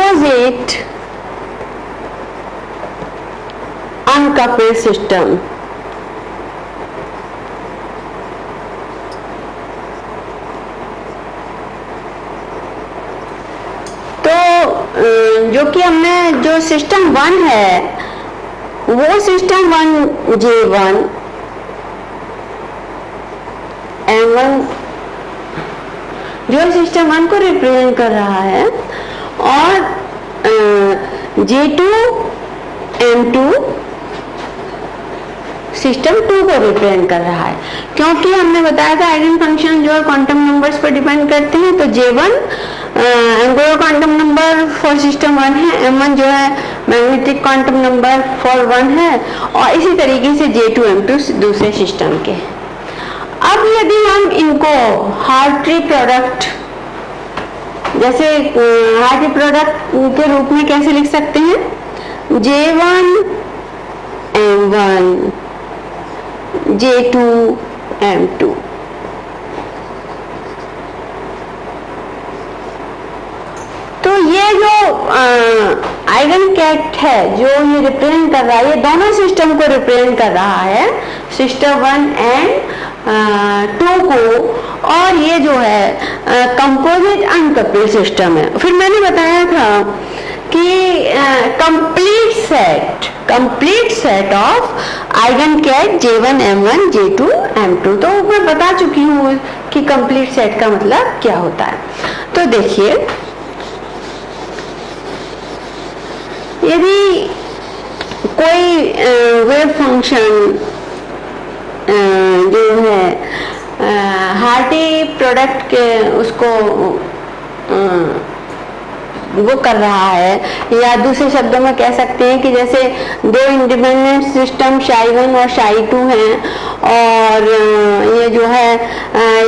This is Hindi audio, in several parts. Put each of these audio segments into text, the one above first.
Composite uncoupled system. तो जो कि हमने जो सिस्टम 1 है वो सिस्टम 1 J1 M1 जो सिस्टम 1 को रिप्रेजेंट कर रहा है और J2 M2 सिस्टम 2 को रिप्रेजेंट कर रहा है, क्योंकि हमने बताया था आइगन फंक्शन जो है क्वांटम नंबर्स पर डिपेंड करते हैं। तो J1 angular quantum number for system 1 है, M1 जो है मैग्नेटिक क्वांटम नंबर फॉर 1 है, और इसी तरीके से J2 M2 दूसरे सिस्टम के। अब यदि हम इनको हार्ट्री प्रोडक्ट, जैसे हार्ट्री प्रोडक्ट के रूप में कैसे लिख सकते हैं, J1 M1 J2 M2। तो ये जो आइगन कैट है जो ये रिप्रेजेंट कर रहा है, ये दोनों सिस्टम को रिप्रेजेंट कर रहा है, सिस्टम 1 एंड 2 को, और ये जो है कंपोजिट अनकपल्ड सिस्टम है। फिर मैंने बताया था कि complete set of eigen ket J1 M1 J2 M2। तो मैं बता चुकी हूँ कि कंप्लीट सेट का मतलब क्या होता है। तो देखिए, यदि कोई वेव फंक्शन जो है हार्ट्री प्रोडक्ट के उसको वो कर रहा है, या दूसरे शब्दों में कह सकते हैं कि जैसे दो इंडिपेंडेंट सिस्टम ψ1 और ψ2 हैं, और ये जो है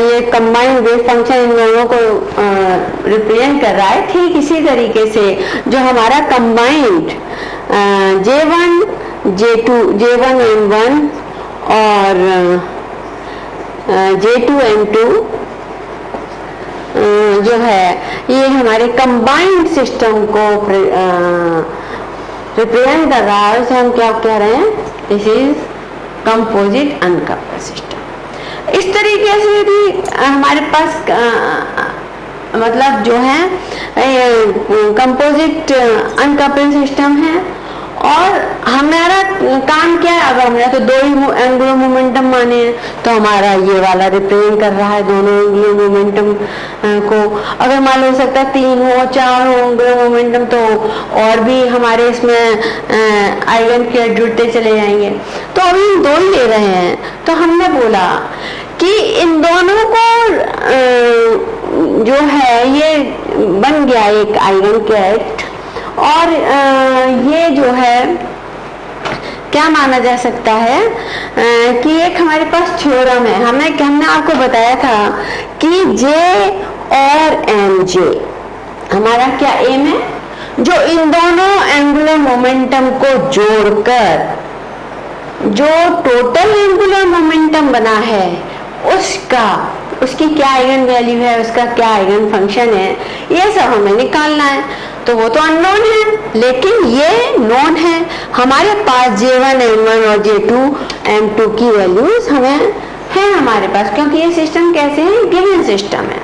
ये कंबाइंड वेव फंक्शन इन दोनों को रिप्रेजेंट कर रहा है। ठीक इसी तरीके से जो हमारा कंबाइंड J1 J1 M1 और J2 M2 जो है ये हमारे कंबाइंड सिस्टम को रिप्रेजेंट कर रहा है, उसे हम क्या कह रहे हैं, this is composite uncoupled system. इस तरीके से यदि हमारे पास मतलब जो है कंपोजिट अनकपल्ड सिस्टम है, और हमारा काम क्या है, अगर हमने तो दो ही एंगुलर मोमेंटम माने हैं तो हमारा ये वाला रिप्रेजेंट कर रहा है दोनों एंगुलर मोमेंटम को। अगर मान लो सकता है 3 हो 4 हो एंगुलर मोमेंटम, तो और भी हमारे इसमें आइगन कैट जुड़ते चले जाएंगे। तो अभी हम 2 ही ले रहे हैं, तो हमने बोला कि इन दोनों को जो है ये बन गया एक आइगन कैट, और ये जो है क्या माना जा सकता है कि एक हमारे पास थ्योरम है। हमने आपको बताया था कि J और MJ हमारा क्या एम है, जो इन दोनों एंगुलर मोमेंटम को जोड़कर जो टोटल एंगुलर मोमेंटम बना है उसकी क्या आइगन वैल्यू है, उसका क्या आइगन फंक्शन है, ये सब हमें निकालना है। तो वो तो अननोन है, लेकिन ये नोन है। हमारे पास J1 M1 और J2 M2 की वैल्यूज हमें है हमारे पास, क्योंकि ये सिस्टम कैसे है, गिवन सिस्टम है।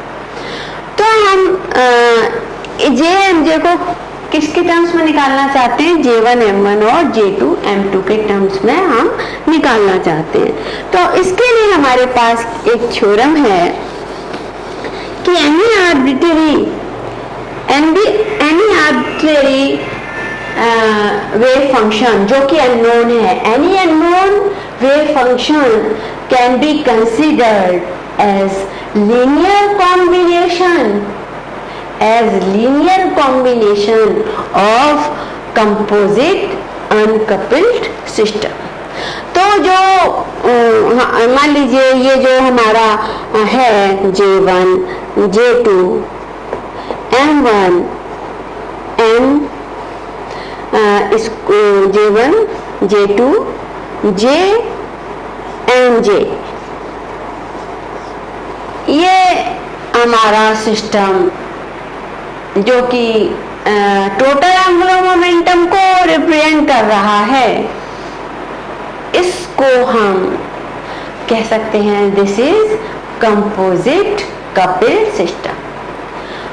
तो हम J MJ को किसके टर्म्स में निकालना चाहते हैं, J1 M1 और J2 M2 के टर्म्स में हम निकालना चाहते हैं। तो इसके लिए हमारे पास एक थ्योरम है कि एनी आर्बिट्रेरी वेव फंक्शन जो कि अननोन है, any unknown wave function can be considered as linear combination of composite uncoupled system. तो जो मान लीजिए ये जो हमारा है J1 J2 M1 J1 J2 J MJ, ये हमारा सिस्टम जो कि टोटल एंगुलर मोमेंटम को रिप्रेजेंट कर रहा है, इसको हम कह सकते हैं this is composite couple system.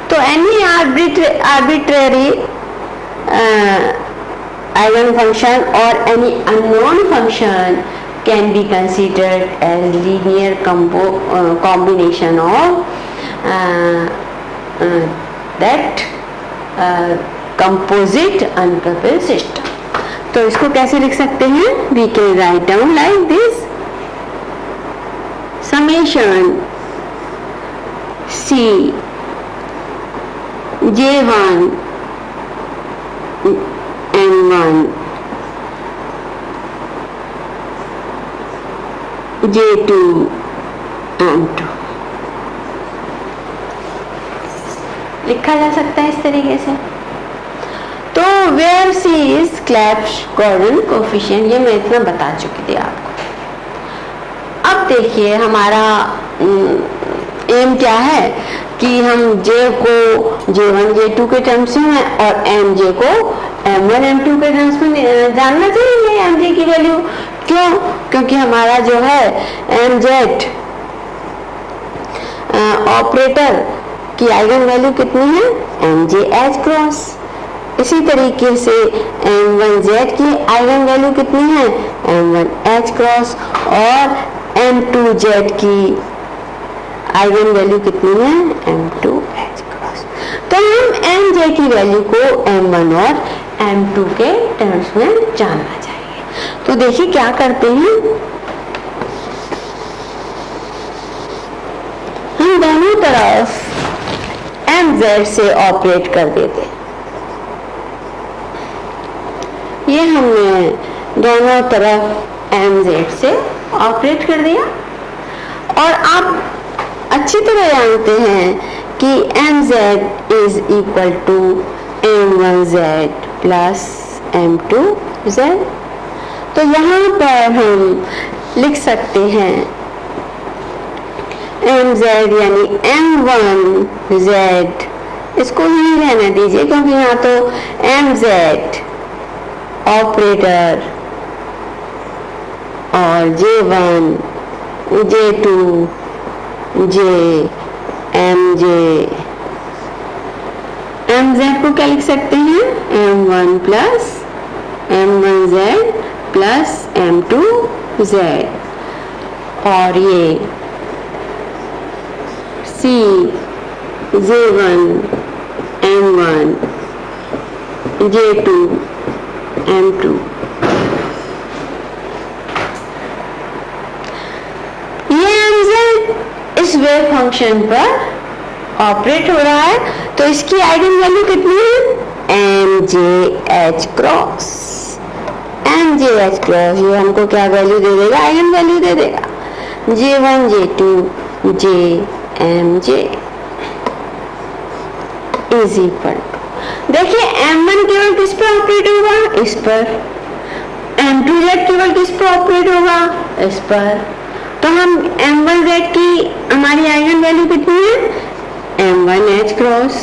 तो any arbitrary eigen function or any unknown function can be considered as linear combination of that composite uncoupled system। तो इसको कैसे लिख सकते हैं? We can write down like this: summation C J1 M1 J2 M2 लिखा जा सकता है इस तरीके से। तो where c is Clebsch Gordan coefficient, ये मैं इतना बता चुकी थी आपको। अब देखिए हमारा एम क्या है कि हम J को J1 J2 के टर्म्स में और MJ को M1 M2 के टर्म्स में जानना चाहिए MJ की वैल्यू। क्यों? क्योंकि हमारा जो है MZ ऑपरेटर की आइगन वैल्यू कितनी है? MJ H cross. इसी तरीके से M1Z की आइगन वैल्यू कितनी है? M1 H cross. और M2Z की आइगन वैल्यू कितनी है? M2 H cross. तो हम MJ की वैल्यू को M1 और M2 के टर्म्स में जानना चाहिए। तो देखिए क्या करते हैं, हम दोनों तरफ MZ से ऑपरेट कर देते। ये हमने दोनों तरफ MZ से ऑपरेट कर दिया। और आप अच्छी तरह जानते हैं कि MZ is equal to M1Z plus M2Z। तो यहाँ पर हम लिख सकते हैं MZ यानी M1Z, इसको ही रहने दीजिए क्योंकि यहाँ तो MZ ऑपरेटर और J1 J2 J MJ MZ को क्या लिख सकते हैं? M1 plus M1Z plus M2Z। और ये C J1 M1 J2 M2। इस वेव फंक्शन पर ऑपरेट हो रहा है, तो इसकी आइगन वैल्यू कितनी है? MJ H cross. MJ H cross ये हमको क्या वैल्यू दे देगा? आइगन वैल्यू दे देगा J1 J2 J MJ is equal. देखिए M1 केवल किस पर ऑपरेट होगा? इस पर। M2Z केवल किस पर ऑपरेट होगा? इस पर। तो हम M1Z की हमारी आइगन वैल्यू कितनी है? M1 H cross.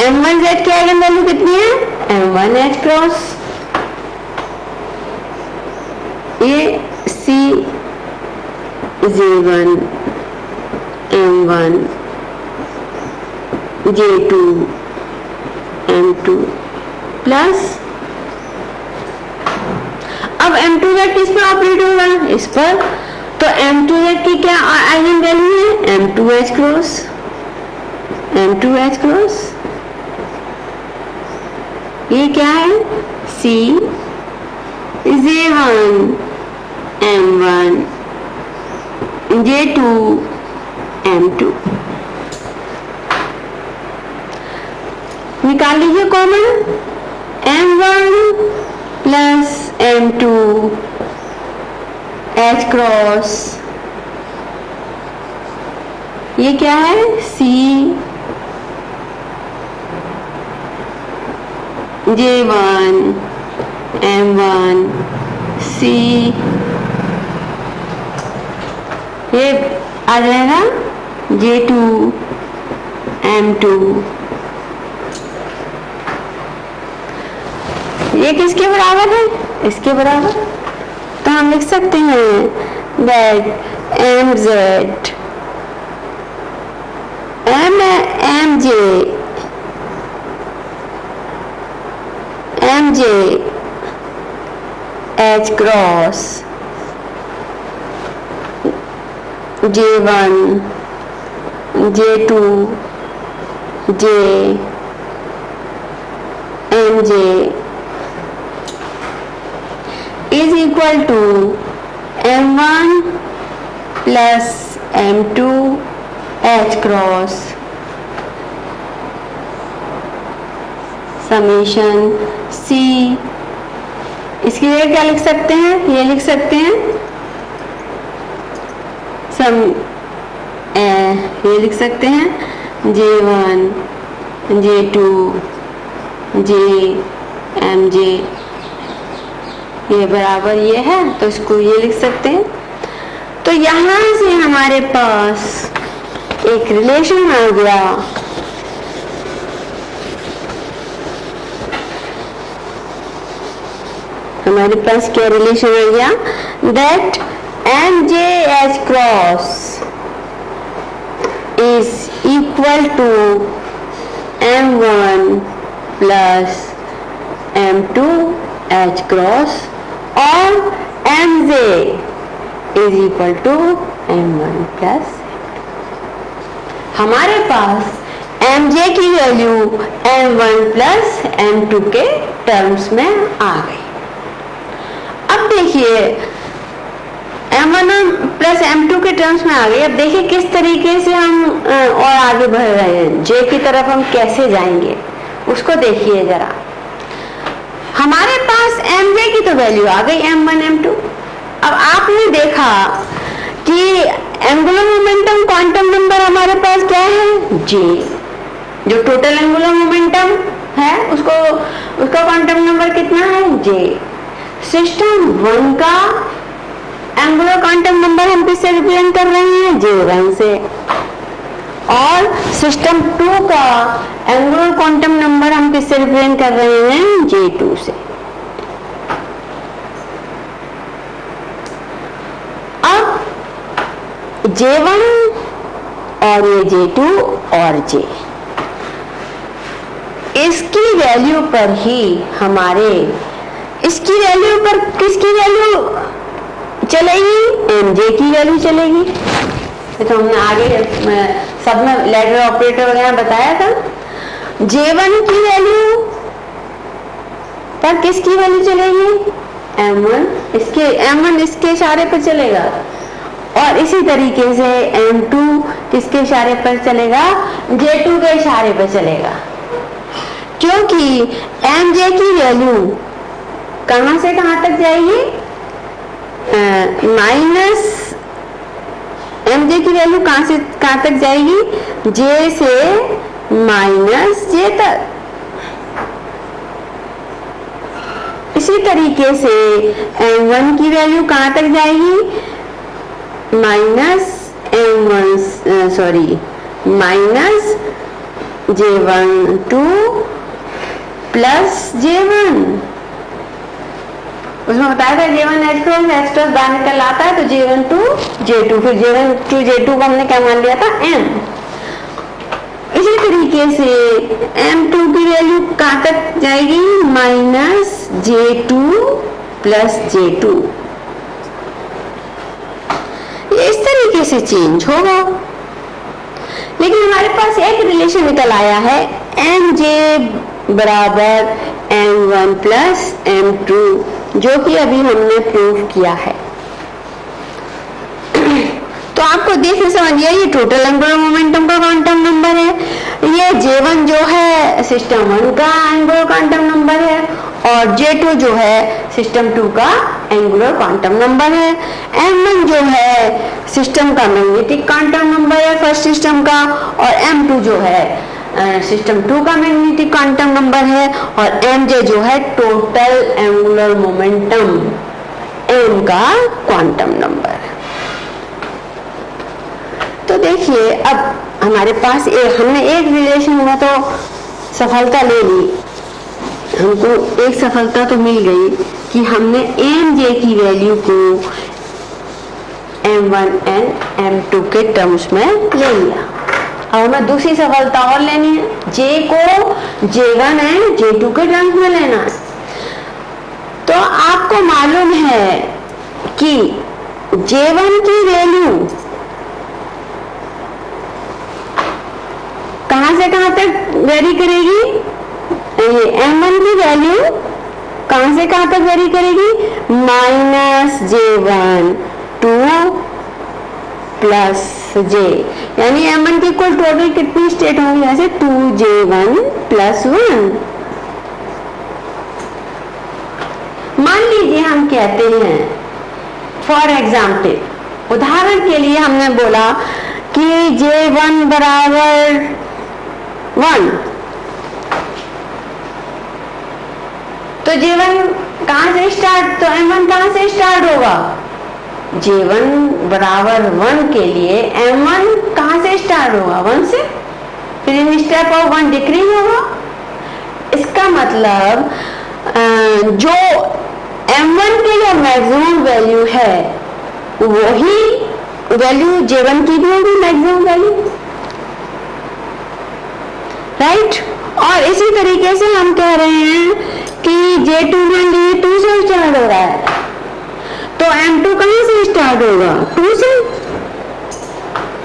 M1Z की आइगन वैल्यू कितनी है? M1 H cross. ये C J1 M1 J2 M2 plus अब M2Z किस पर ऑपरेट होगा? इस पर। तो M2Z की क्या आइगन वैल्यू है? M2H cross. M2H क्रॉस ये क्या है? C J1 M1 J2 M2। निकाल लीजिए common. M1 plus M2 H cross ये क्या है? C J1 M1 C ये आ जाएगा J2 M2 ये किसके बराबर है? इसके बराबर। तो हम लिख सकते हैं that m z m j h cross J1 J2 J MJ is equal to M1 plus M2 H cross summation C। इसकी जगह क्या लिख सकते हैं? ये लिख सकते हैं ये लिख सकते हैं J1 J2 J MJ, ये बराबर ये है तो इसको ये लिख सकते हैं। तो यहां से हमारे पास एक रिलेशन आ गया, हमारे पास क्या रिलेशन आ गया? That MJ H cross is equal to M1 plus M2 H cross और MJ is equal to M1 plus हमारे पास MJ की वैल्यू M1 plus M2 के टर्म्स में आ गई। अब देखिए M1 प्लस M2 के टर्म्स में आ गई। अब देखिए किस तरीके से हम और आगे बढ़ रहे हैं, J की तरफ हम कैसे जाएंगे उसको देखिए जरा। हमारे पास MJ की तो वैल्यू आ गई M1 M2। अब आपने देखा कि एंगुलर मोमेंटम क्वांटम नंबर हमारे पास क्या है? J। जो टोटल एंगुलर मोमेंटम है उसका क्वांटम नंबर कितना है? J। सिस्टम 1 का एंगुलर क्वांटम नंबर हम किससे रिप्रेजेंट कर रहे हैं? J1 से। और सिस्टम 2 का एंगुलर क्वांटम नंबर हम किससे रिप्रेजेंट कर रहे हैं? J2 से। अब J1 और ये J2 और J, इसकी वैल्यू पर ही इसकी वैल्यू पर किसकी वैल्यू चलेगी? MJ की वैल्यू चलेगी। तो हमने आगे सब में लैडर ऑपरेटर वगैरह बताया था। J1 की वैल्यू पर किसकी वैल्यू चलेगी? M1 इसके इशारे पर चलेगा और इसी तरीके से M2 किसके इशारे पर चलेगा? J2 के इशारे पर चलेगा, क्योंकि MJ की वैल्यू कहां से कहां तक जाएगी? माइनस MJ की वैल्यू कहां से कहां तक जाएगी? J से माइनस J तक। इसी तरीके से M1 की वैल्यू कहां तक जाएगी? Minus J12 plus J1। उसमें बताया था J1 H क्रॉस बाहर निकल आता है तो J1 to J2, फिर J1 to J2 को हमने क्या मान लिया था? M। इसी तरीके से M2 की वैल्यू कहां तक जाएगी? Minus J2 plus J2। ये इस तरीके से चेंज होगा, लेकिन हमारे पास एक रिलेशन निकल आया है MJ बराबर M1 प्लस M2, जो कि अभी हमने प्रूव किया है। तो आपको देख समझिए ये टोटल एंगुलर मोमेंटम का क्वांटम नंबर है, ये J1 जो है सिस्टम 1 का एंगुलर क्वांटम नंबर है और J2 जो है सिस्टम 2 का एंगुलर क्वांटम नंबर है। M1 जो है सिस्टम का मैग्नेटिक क्वांटम नंबर है फर्स्ट सिस्टम का, और M2 जो है सिस्टम 2 का मैग्नेटिक क्वांटम नंबर है, और MJ जो है टोटल एंगुलर मोमेंटम M का क्वांटम नंबर है। तो देखिए अब हमारे पास हमने एक रिलेशन में तो सफलता ले ली, हमको एक सफलता तो मिल गई कि हमने mj की वैल्यू को m1 एंड m2 के टर्म्स में ले लिया। अब हमें दूसरी सफलता और लेनी है, j को j1 एंड j2 के टर्म्स में लेना है। तो आपको मालूम है कि j1 की वैल्यू कहां से कहां तक वेरी करेगी, m1 की वैल्यू कहां से कहां तक वेरी करेगी, -j1 टू प्लस j, यानी m1 की कुल टोटल कितनी स्टेट होंगी, ऐसे 2j1 + 1। मान लीजिए हम कहते हैं फॉर एग्जाम्पल, उदाहरण के लिए हमने बोला कि j1 बराबर 1, तो j1 कहां से स्टार्ट, तो m1 कहां से स्टार्ट होगा, j1 बराबर 1 के लिए m1 कहां से स्टार्ट होगा, 1 से, फिर इन स्टेप ऑफ 1 डिक्रीज होगा। इसका मतलब जो m1 की जो मैक्सिमम वैल्यू है वही वैल्यू j1 की भी होगी, मैक्सिमम वैल्यू, राइट। और इसी तरीके से हम कह रहे हैं कि j2 मान लीजिए 2 से स्टार्ट हो रहा है, तो m2 कहां से स्टार्ट होगा, 2 से,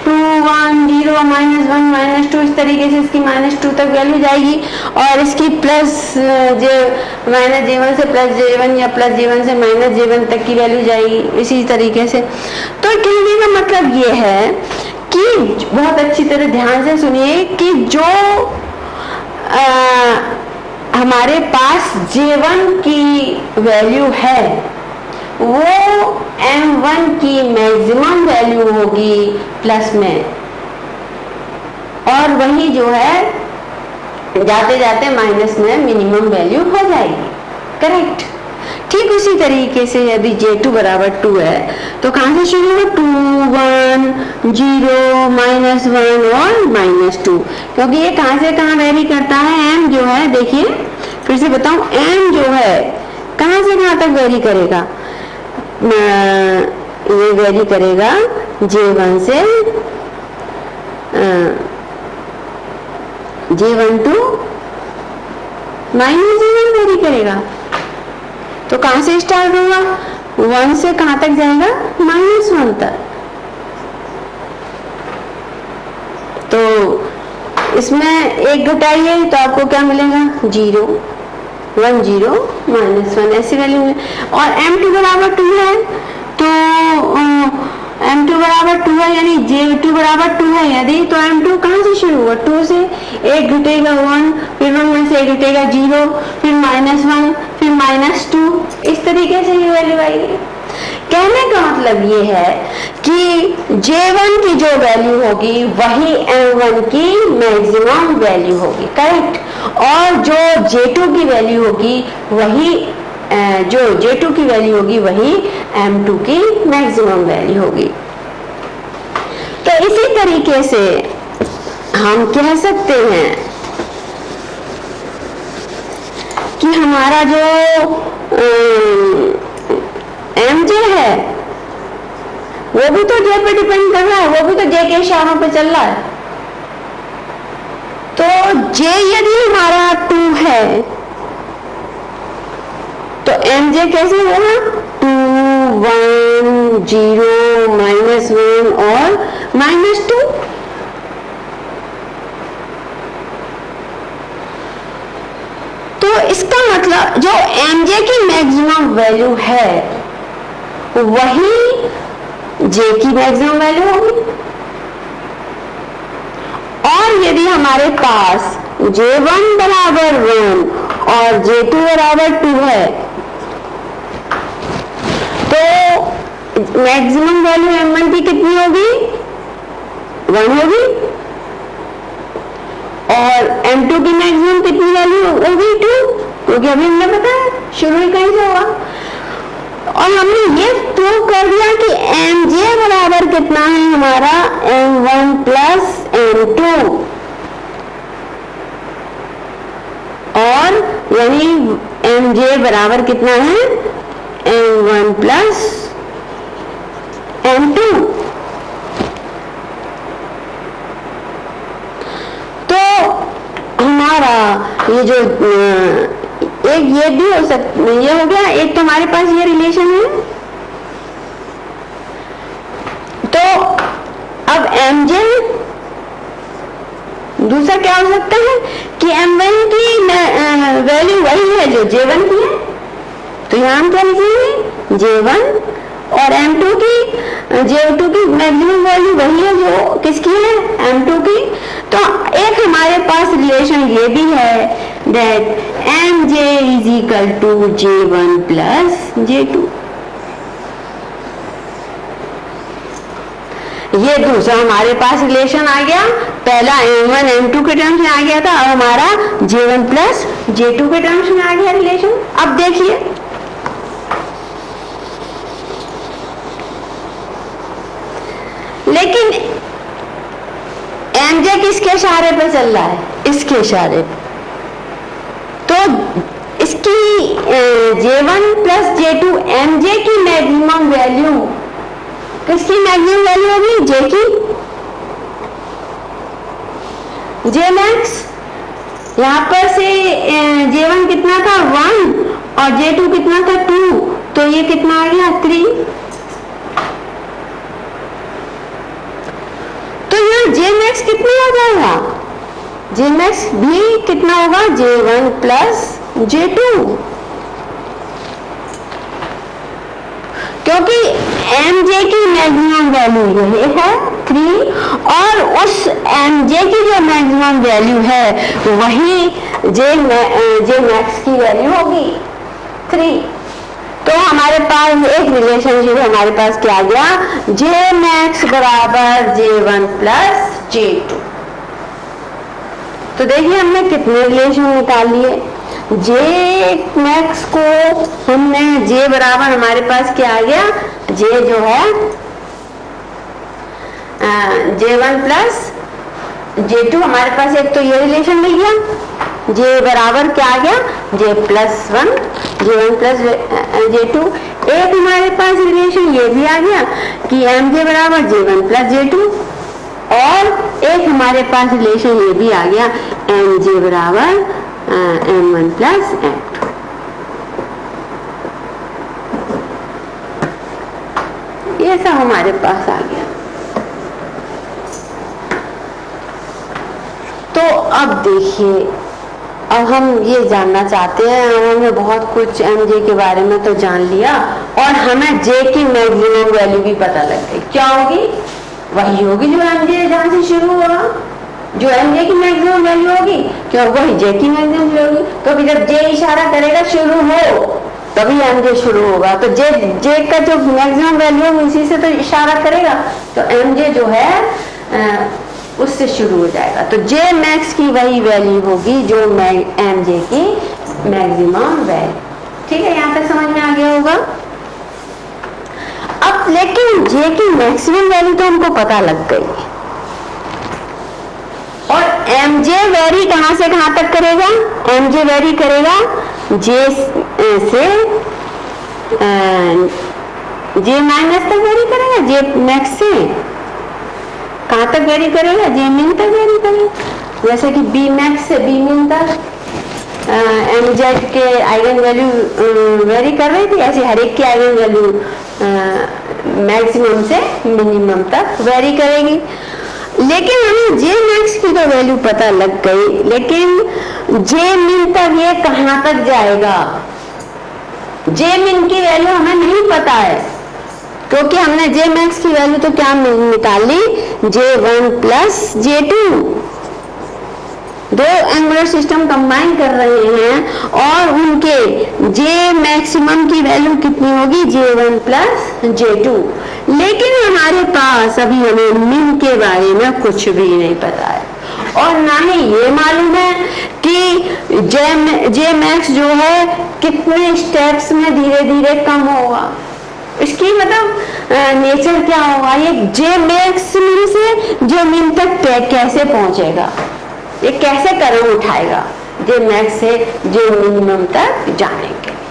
2 1 0 -1 -2, इस तरीके से इसकी -2 तक वैल्यू जाएगी और इसकी प्लस -j1 से प्लस j1 या प्लस j1 से -j1 तक की वैल्यू जाएगी, इसी तरीके से। तो कहने का मतलब ये है कि बहुत अच्छी तरह ध्यान से सुनिए कि जो हमारे पास j1 की वैल्यू है वो m1 की मैक्सिमम वैल्यू होगी प्लस में, और वही जो है जाते जाते माइनस में मिनिमम वैल्यू हो जाएगी, करेक्ट। ठीक उसी तरीके से यदि j2 बराबर 2 है तो कहां से शुरू होगा, 2 1 0 -1 और -2, क्योंकि ये कहां से कहां वेरी करता है, m जो है, देखिए फिर से बताऊं, m जो है कहां से कहां तक वेरी करेगा, ये वेरी करेगा j1 से j1 टू -j1 वेरी करेगा। तो कहां से स्टार्ट होगा, 1 से कहां तक जाएगा, -1 तक। तो इसमें एक घटाइए तो आपको क्या मिलेगा, 0 1 0 -1 ऐसी वैल्यू में। और m2 बराबर 2 है तो m2 बराबर 2 है, यानी j2 बराबर 2 है यदि, तो m2 कहां से शुरू हुआ, 2 से, एक घटेगा 1, फिर 1 में से एक घटेगा 0, फिर -1, फिर -2, इस तरीके से ये वैल्यू आएगी। कहने का मतलब ये है कि j1 की जो वैल्यू होगी वही m1 की मैक्सिमम वैल्यू होगी, करेक्ट। और जो j2 की वैल्यू होगी वही जो j2 की वैल्यू होगी वही m2 की मैक्सिमम वैल्यू होगी। तो इसी तरीके से हम कह सकते हैं कि हमारा जो mj है वो भी तो j पे डिपेंड कर रहा है, वो भी तो j के इशारों पे चल रहा है। तो j यदि हमारा 2 है तो mj कैसे होगा, 2 1 0 -1 और -2। तो इसका मतलब जो mj की मैक्सिमम वैल्यू है वही j की मैक्सिमम वैल्यू होगी। और यदि हमारे पास j1 बराबर 1 और j2 बराबर 2 है तो मैक्सिमम वैल्यू m1 की कितनी होगी, 1 होगी, और m2 की मैक्सिमम कितनी वैल्यू होगी, 2, क्योंकि अभी हमने बताया शुरू ही कहीं से होगा। और हमने ये प्रूव कर दिया कि mj बराबर कितना है हमारा, m1 प्लस m2, और यानी एम जे बराबर कितना है, M1 प्लस M2। तो हमारा ये जो एक ये भी हो सकता, ये हो गया एक, तो हमारे पास ये रिलेशन है। तो अब एम जे दूसरा क्या हो सकता है कि M1 की वैल्यू वही है जो J1 की है, तो यहां हम क्या लिखेंगे, J1, और M2 की, J2 की मैक्सिमम वैल्यू वही है जो किसकी है, M2 की। तो एक हमारे पास रिलेशन ये भी है that Mj is equal to J1 plus J2। ये दूसरा हमारे पास रिलेशन आ गया, पहला M1 M2 के टर्म्स में आ गया था, अब हमारा J1 प्लस J2 के टर्म्स में आ गया रिलेशन। अब देखिए लेकिन Mj किसके इशारे पे चल रहा है, इसके इशारे पे। तो इसकी J1 प्लस J2 Mj की मैक्सिमम वैल्यू, किसकी मैक्सिमम वैल्यू होगी, J की, J मैक्स। यहां पर से J1 कितना था 1 और J2 कितना था 2, तो ये कितना आ गया 3। तो यहाँ J मैक्स कितना हो जाएगा, J मैक्स भी कितना होगा, J1 प्लस J2, क्योंकि Mj की मैक्सिमम वैल्यू ये है 3 और उस Mj की जो मैक्सिमम वैल्यू है वही J मैक्स की वैल्यू होगी 3। तो हमारे पास एक रिलेशनशिप हमारे पास क्या आ गया, J मैक्स बराबर J1 प्लस J2। तो देखिए हमने कितने रिलेशन निकाल लिए। J मैक्स को हमने J बराबर हमारे पास क्या आ गया, J जो है J1 प्लस J2, हमारे पास एक तो ये रिलेशन मिल गया, J बराबर क्या आ गया, J plus 1 J1 plus J2। एक हमारे पास रिलेशन ये भी आ गया कि Mj बराबर J1 प्लस J2, और एक हमारे पास रिलेशन ये भी आ गया Mj बराबर M1 प्लस M2। ये सब हमारे पास आ गया। तो अब देखिए, अब हम ये जानना चाहते हैं, हमने बहुत कुछ Mj के बारे में तो जान लिया और हमें J की मैक्सिमम वैल्यू भी पता लग गई। क्या होगी, वही होगी जो Mj जहां से शुरू होगा, जो Mj की मैक्सिमम वैल्यू होगी, क्यों वही J की मैक्सिमम वैल्यू होगी। तो जब J इशारा करेगा शुरू हो तभी Mj शुरू होगा, तो J का जो मैक्सिमम वैल्यू है इसी से तो इशारा करेगा, तो Mj जो है उससे शुरू हो जाएगा। तो J मैक्स की वही वैल्यू होगी जो Mj की मैक्सिमम वैल्यू। ठीक है, यहाँ तक समझ में आ गया होगा। अब लेकिन J की मैक्सिमम वैल्यू तो हमको पता लग गई, और Mj वेरी कहां से कहां तक करेगा, Mj वेरी करेगा J से J माइनस तक वेरी करेगा, J मैक्स से कहां तक वेरी करेगा, J मिन तक वेरी करेगा। जैसे कि B मैक्स से B मिन तक Mz के आइगन वैल्यू वेरी कर रही थी, ऐसे हर एक की आइगन वैल्यू मैक्सिमम से मिनिमम तक वेरी करेगी। लेकिन हमें J मैक्स की तो वैल्यू पता लग गई, लेकिन J मिन तक ये कहां तक जाएगा, J मिन की वैल्यू हमें नहीं पता है, क्योंकि हमने J मैक्स की वैल्यू तो क्या निकाली, J1 प्लस J2। दो एंगुलर सिस्टम कंबाइन कर रहे हैं और उनके J मैक्सिमम की वैल्यू कितनी होगी, J1 प्लस J2। लेकिन हमारे पास अभी हमें मिन के बारे में कुछ भी नहीं पता है, और ना ही ये मालूम है कि J मैक्स जो है कितने स्टेप्स में धीरे धीरे कम होगा, इसकी मतलब नेचर क्या होगा, ये J मैक्सिमम से जो मिन तक कैसे पहुंचेगा, ये कैसे कदम उठाएगा, जे मैक्स से जे मिनिमम तक जाने के लिए।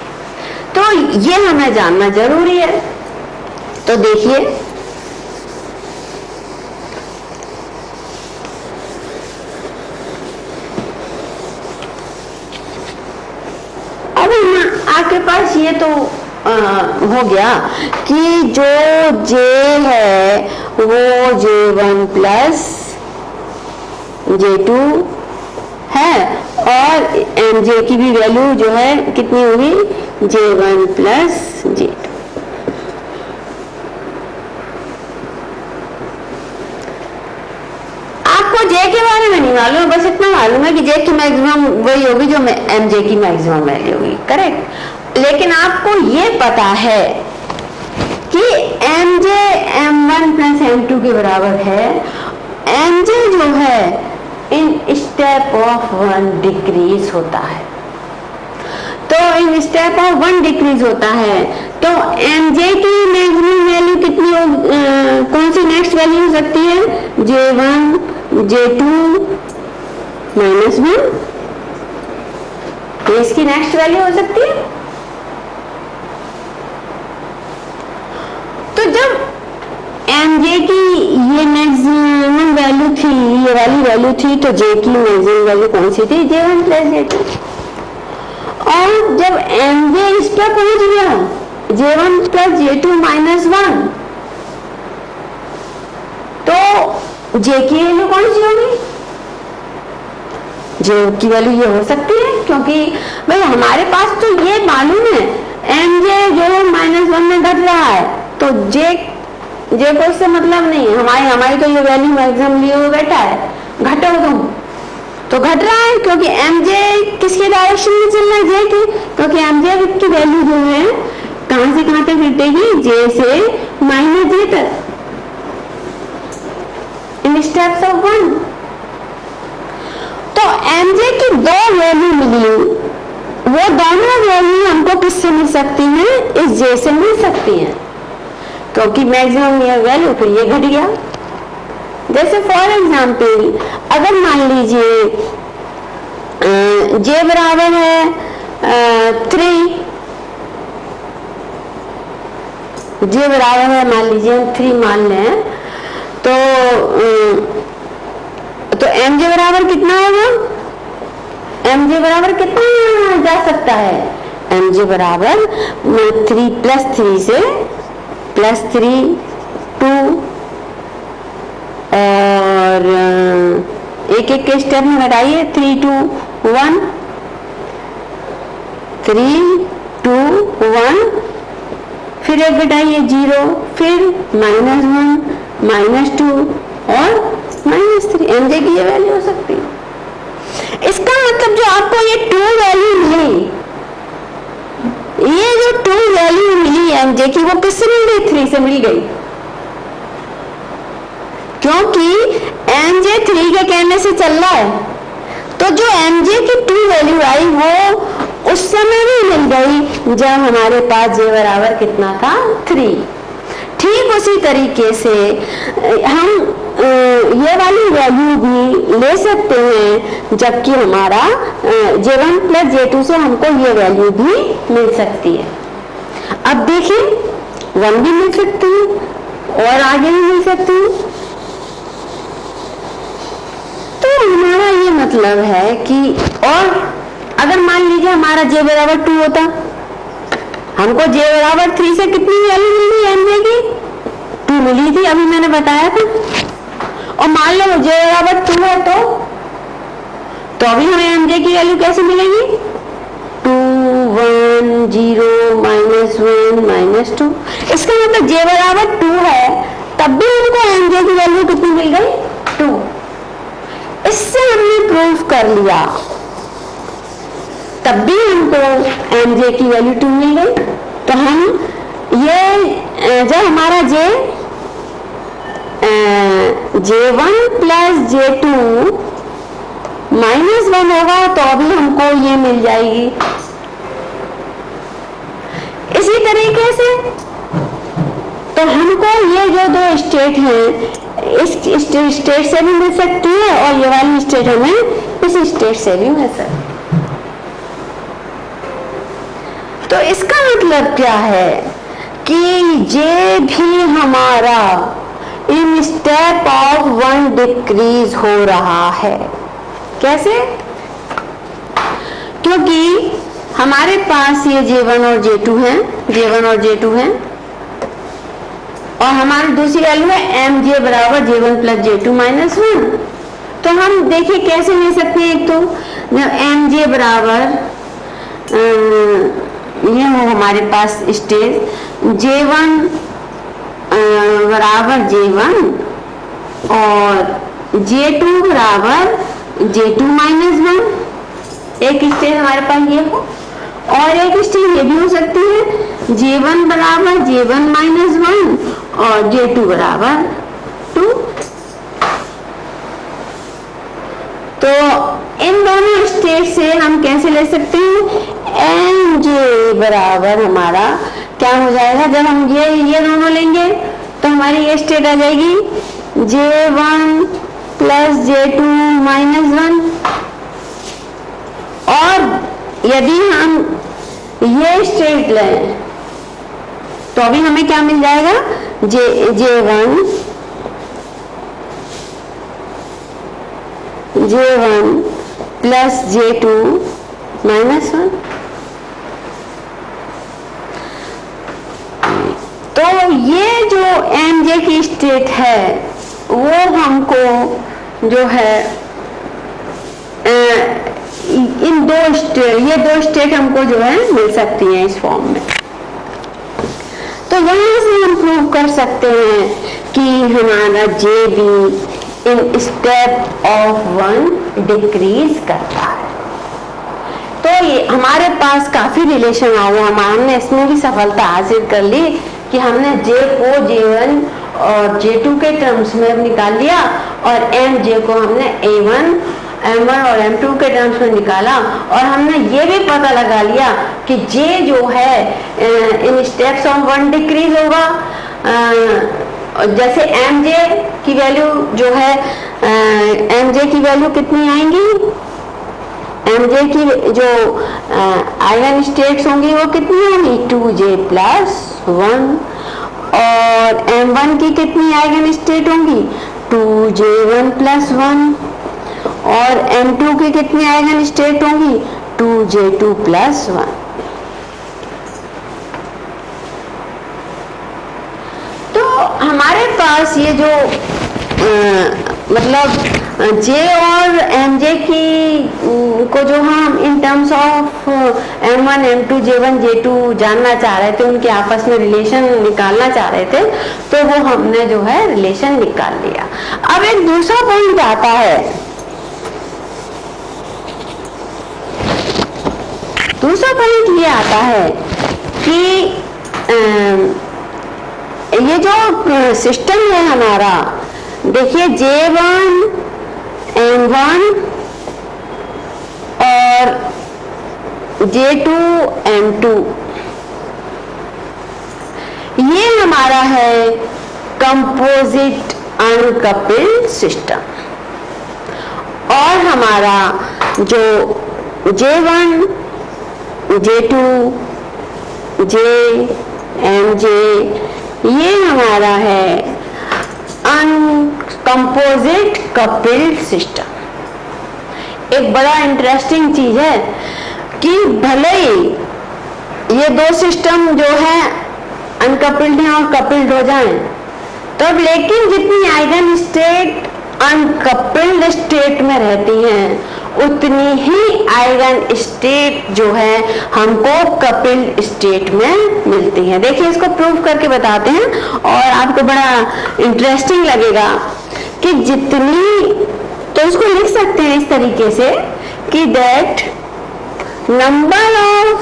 तो ये हमें जानना जरूरी है। तो देखिए अब आपके पास ये तो हो गया कि जो J है वो J1 प्लस J2 है और Mj की भी वैल्यू जो है कितनी होगी J1 प्लस J2। आपको J के बारे में नहीं मालूम, बस इतना मालूम है कि J की मैक्सिमम वही होगी जो Mj की मैक्सिमम वैल्यू होगी, करेक्ट। लेकिन आपको ये पता है कि Mj M1 प्लस M2 के बराबर है। Mj जो है इन स्टेप ऑफ 1 डिक्रीज होता है, तो इन स्टेप ऑफ 1 डिक्रीज होता है। तो Mj की मैक्सिमम वैल्यू कितनी हो, कौन सी नेक्स्ट वैल्यू हो सकती है J1 J2 माइनस 1, तो इसकी नेक्स्ट वैल्यू हो सकती है। तो जब Mj की ये मैक्सिमम वैल्यू थी, ये वाली वैल्यू थी, तो J की मैक्सिमम वैल्यू कौन सी थी J1 प्लस J2। और जब Mj इस पर पहुंच गया J1 प्लस J2 माइनस 1, तो J की वैल्यू कौन सी होगी, J की वैल्यू ये हो सकती है, क्योंकि भाई हमारे पास तो ये मालूम है Mj जो है माइनस 1 में घट रहा है, तो J को इससे मतलब नहीं है, हमारी तो ये वैल्यू मैक्सिमम लिए हुए बैठा है, घटो तुम तो घट रहा है, क्योंकि Mj किसके डायरेक्शन में चल रहा है J की, क्योंकि Mj की वैल्यू जो है कहां से कहां तक घटेगी J से माइनस J तक इन स्टेप्स ऑफ 1। तो Mj की दो वैल्यू मिली, वो दोनों वैल्यू हमको किससे मिल सकती हैं, इस J से मिल सकती हैं, क्योंकि मैक्सिमम ये वैल्यू फिर ये घट गया। जैसे फॉर एग्जाम्पल अगर मान लीजिए J बराबर है 3, J बराबर है मान लीजिए हम 3 मान लें, तो Mj बराबर कितना होगा, Mj बराबर कितना जा सकता है, Mj बराबर 3 प्लस 3 से प्लस 3 2 और एक एक के स्टेप में घटाइए 3 2 1 3 2 1, फिर एक घटाइए 0, फिर माइनस 1 माइनस 2 और माइनस 3। Mj की ये वैल्यू हो सकती है। इसका मतलब जो आपको ये 2 वैल्यू मिली, ये जो 2 वैल्यू मिली Mj की, वो किससे मिल गई 3 से मिल गई, क्योंकि Mj 3 के कहने से चल रहा है, तो जो Mj की 2 वैल्यू आई वो उस समय भी मिल गई जब हमारे पास J बराबर कितना था 3। ठीक उसी तरीके से हम ये वाली वैल्यू भी ले सकते हैं, जबकि हमारा J1 प्लस J2 से हमको ये वैल्यू भी मिल सकती है। अब देखिए 1 भी मिल सकती है और आगे भी मिल सकती है। तो हमारा ये मतलब है कि, और अगर मान लीजिए हमारा J बराबर 2 होता, हमको J बराबर 3 से कितनी वैल्यू मिली Mj की 2 मिली थी, अभी मैंने बताया था। और मान लो J बराबर 2 है, तो अभी हमें Mj की वैल्यू कैसे मिलेगी 2 1 0 माइनस 1 माइनस 2। इसका मतलब J बराबर 2 है, तब भी हमको Mj की वैल्यू कितनी मिल गई 2। इससे हमने प्रूफ कर लिया, तब भी हमको Mj की वैल्यू 2 मिल गई। तो हम ये जब हमारा J1 प्लस J2 माइनस 1 होगा, तो अभी हमको ये मिल जाएगी। इसी तरीके से तो हमको ये जो 2 स्टेट हैं, इस स्टेट से भी मिल सकती है और ये वाली स्टेट हमें इस स्टेट से भी मिल सकती है। तो इसका मतलब क्या है कि जे भी हमारा इन स्टेप ऑफ 1 डिक्रीज हो रहा है। कैसे? क्योंकि हमारे पास ये J1 और J2 है, J1 और J2 है, और हमारी दूसरी वैल्यू है mj बराबर J1 प्लस J2 माइनस 1। तो हम देखिए कैसे ले सकते हैं। एक तो जब mj बराबर ये हो हमारे पास स्टेज J1 बराबर J1 और J2 बराबर J2 माइनस 1, एक स्टेज हमारे पास ये हो, और एक स्टेज ये भी हो सकती है J1 बराबर J1 माइनस 1 और J2 बराबर 2। तो इन दोनों स्टेज से हम कैसे ले सकते हैं? mj बराबर हमारा क्या हो जाएगा, जब हम ये दोनों लेंगे तो हमारी ये स्टेट आ जाएगी J1 प्लस J2 माइनस 1, और यदि हम ये स्टेट लें तो अभी हमें क्या मिल जाएगा? J1 plus J2 minus 1। तो ये जो mj की स्टेट है वो हमको जो है ये दो स्टेट हमको जो है मिल सकती हैं इस फॉर्म में। तो यहाँ से हम प्रूव कर सकते हैं कि हमारा J भी इन स्टेप ऑफ 1 डिक्रीज करता है। तो ये हमारे पास काफी रिलेशन आ गया, हमने इसमें भी सफलता हासिल कर ली कि हमने J को J1 और J2 के टर्म्स में निकाल लिया, और mj को हमने A1 M1 और M2 के टर्म्स में निकाला, और हमने ये भी पता लगा लिया कि J जो है इन स्टेप्स ऑफ 1 डिक्रीज होगा। जैसे mj की वैल्यू जो है mj की वैल्यू कितनी आएंगी? mj की जो आइगन स्टेट्स होंगी वो कितनी होंगी? 2j प्लस 1, और m1 की कितनी आइगन स्टेट होंगी? 2j1 प्लस 1, और m2 की कितनी आइगन स्टेट होंगी? 2j2 plus 1। तो हमारे पास ये जो मतलब J और mj की को जो हम in terms of m1 m2 J1 J2 जानना चाह रहे थे, उनके आपस में रिलेशन निकालना चाह रहे थे, तो वो हमने जो है रिलेशन निकाल लिया। अब एक दूसरा पॉइंट आता है, दूसरा पॉइंट ये आता है कि ये जो सिस्टम है हमारा, देखिए J1 M1 और J2 M2, ये हमारा है कंपोजिट अनकपल्ड सिस्टम, और हमारा जो J1 J2 J MJ ये हमारा है अनकम्पोजिट कपल्ड सिस्टम। एक बड़ा इंटरेस्टिंग चीज है कि भले ही ये दो सिस्टम जो है अनकपल्ड हैं और कपल्ड हो जाएं, तब लेकिन जितनी आइगन स्टेट अनकपल्ड स्टेट में रहती हैं उतनी ही आइगन स्टेट जो है हमको कपल्ड स्टेट में मिलती है। देखिए इसको प्रूव करके बताते हैं और आपको बड़ा इंटरेस्टिंग लगेगा कि जितनी, तो इसको लिख सकते हैं इस तरीके से कि that number of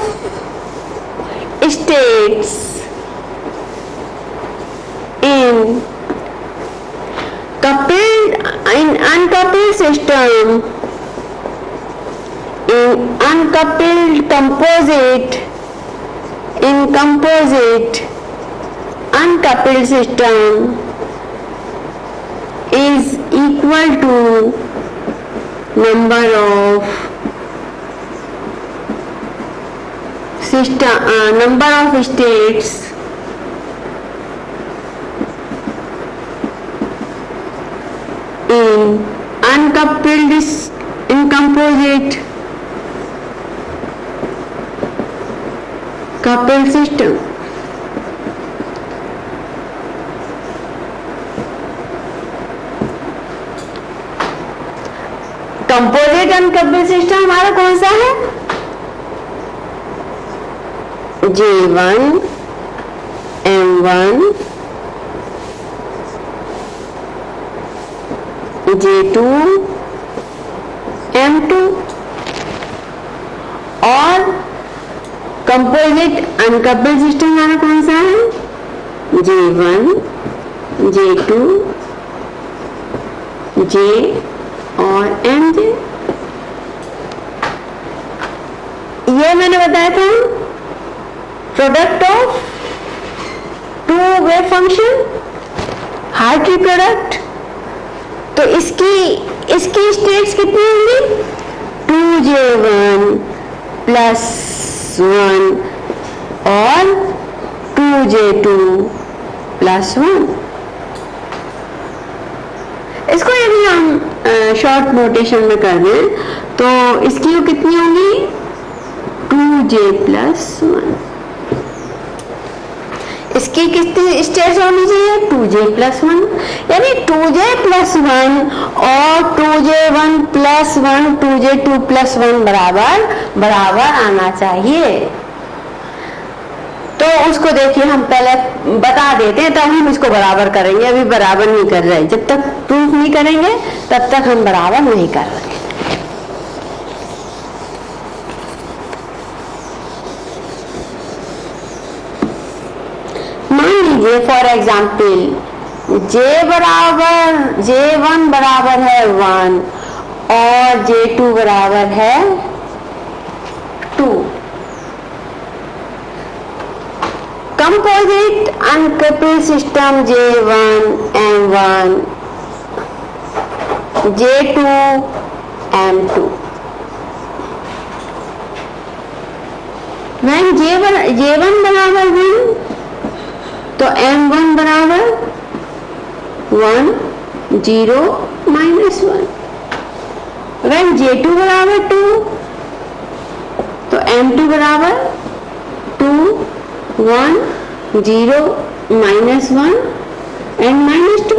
states in uncoupled system in uncoupled composite uncoupled system is equal to number of system number of states in uncoupled in composite coupled system. Composite uncoupled system हमारा कौन सा है? J1 M1 J2 M2 और कंपोजिट अनकपल्ड सिस्टम हमारा कौन सा है? J1 J2 J और MJ। ये मैंने बताया था product of two wave function, Hartree product. तो इसकी स्टेट्स कितनी होंगी? 2J1 प्लस 1 और 2J2 प्लस 1। इसको यदि हम शॉर्ट नोटेशन में कर दें तो इसकी कितनी होगी? 2J plus 1। इसकी कितनी स्टेट्स होनी चाहिए? 2J प्लस 1, यानी 2J प्लस 1 और 2J1 प्लस 1 2J2 प्लस 1 बराबर आना चाहिए। तो उसको देखिए हम पहले बता देते हैं, तब हम इसको बराबर करेंगे। अभी बराबर नहीं कर रहे, जब तक प्रूफ नहीं करेंगे तब तक हम बराबर नहीं कर रहे। मान लीजिए फॉर एग्जाम्पल J1 बराबर है 1 और J2 बराबर है 2। Composite uncoupled system J1 M1 J2 M2। when J1 बराबर 1 तो M1 बराबर 1 0 -1। when J2 बराबर 2 तो M2 बराबर 2 1 0 -1 एंड -2।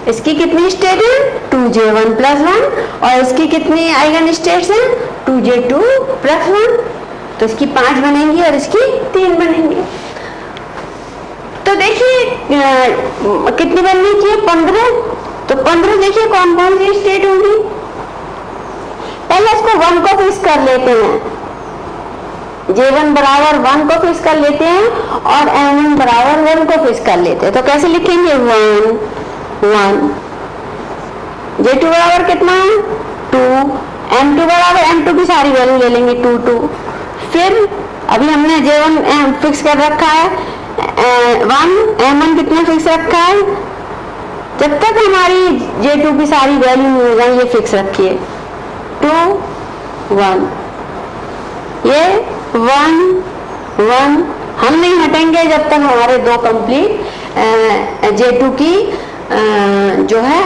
इसकी कितनी स्टेट है? 2J1 प्लस 1 और इसकी कितनी आइगन स्टेट्स हैं? 2J2 plus 1। तो इसकी 5 बनेंगी और इसकी 3 बनेंगी। तो देखिए कितनी बननी चाहिए? 15। तो 15 देखिए कौन कौन सी स्टेट होंगी। पहले इसको 1 को फिक्स कर लेते हैं। J1 बराबर 1 को फिक्स कर लेते हैं और M1 बराबर 1 को फिक्स कर लेते हैं। तो कैसे लिखेंगे? 1 1। J2 बराबर कितना है? 2। M2 बराबर M2 की सारी वैल्यू ले लेंगे 2 2। फिर अभी हमने J1 फिक्स कर रखा है 1, M1 कितना फिक्स रखा है? जब तक हमारी J2 की सारी वैल्यू मिल जाए ये फिक्स रखिए। 2 1 ये 1 1 हम नहीं हटेंगे जब तक हमारे दो कंप्लीट J2 की जो है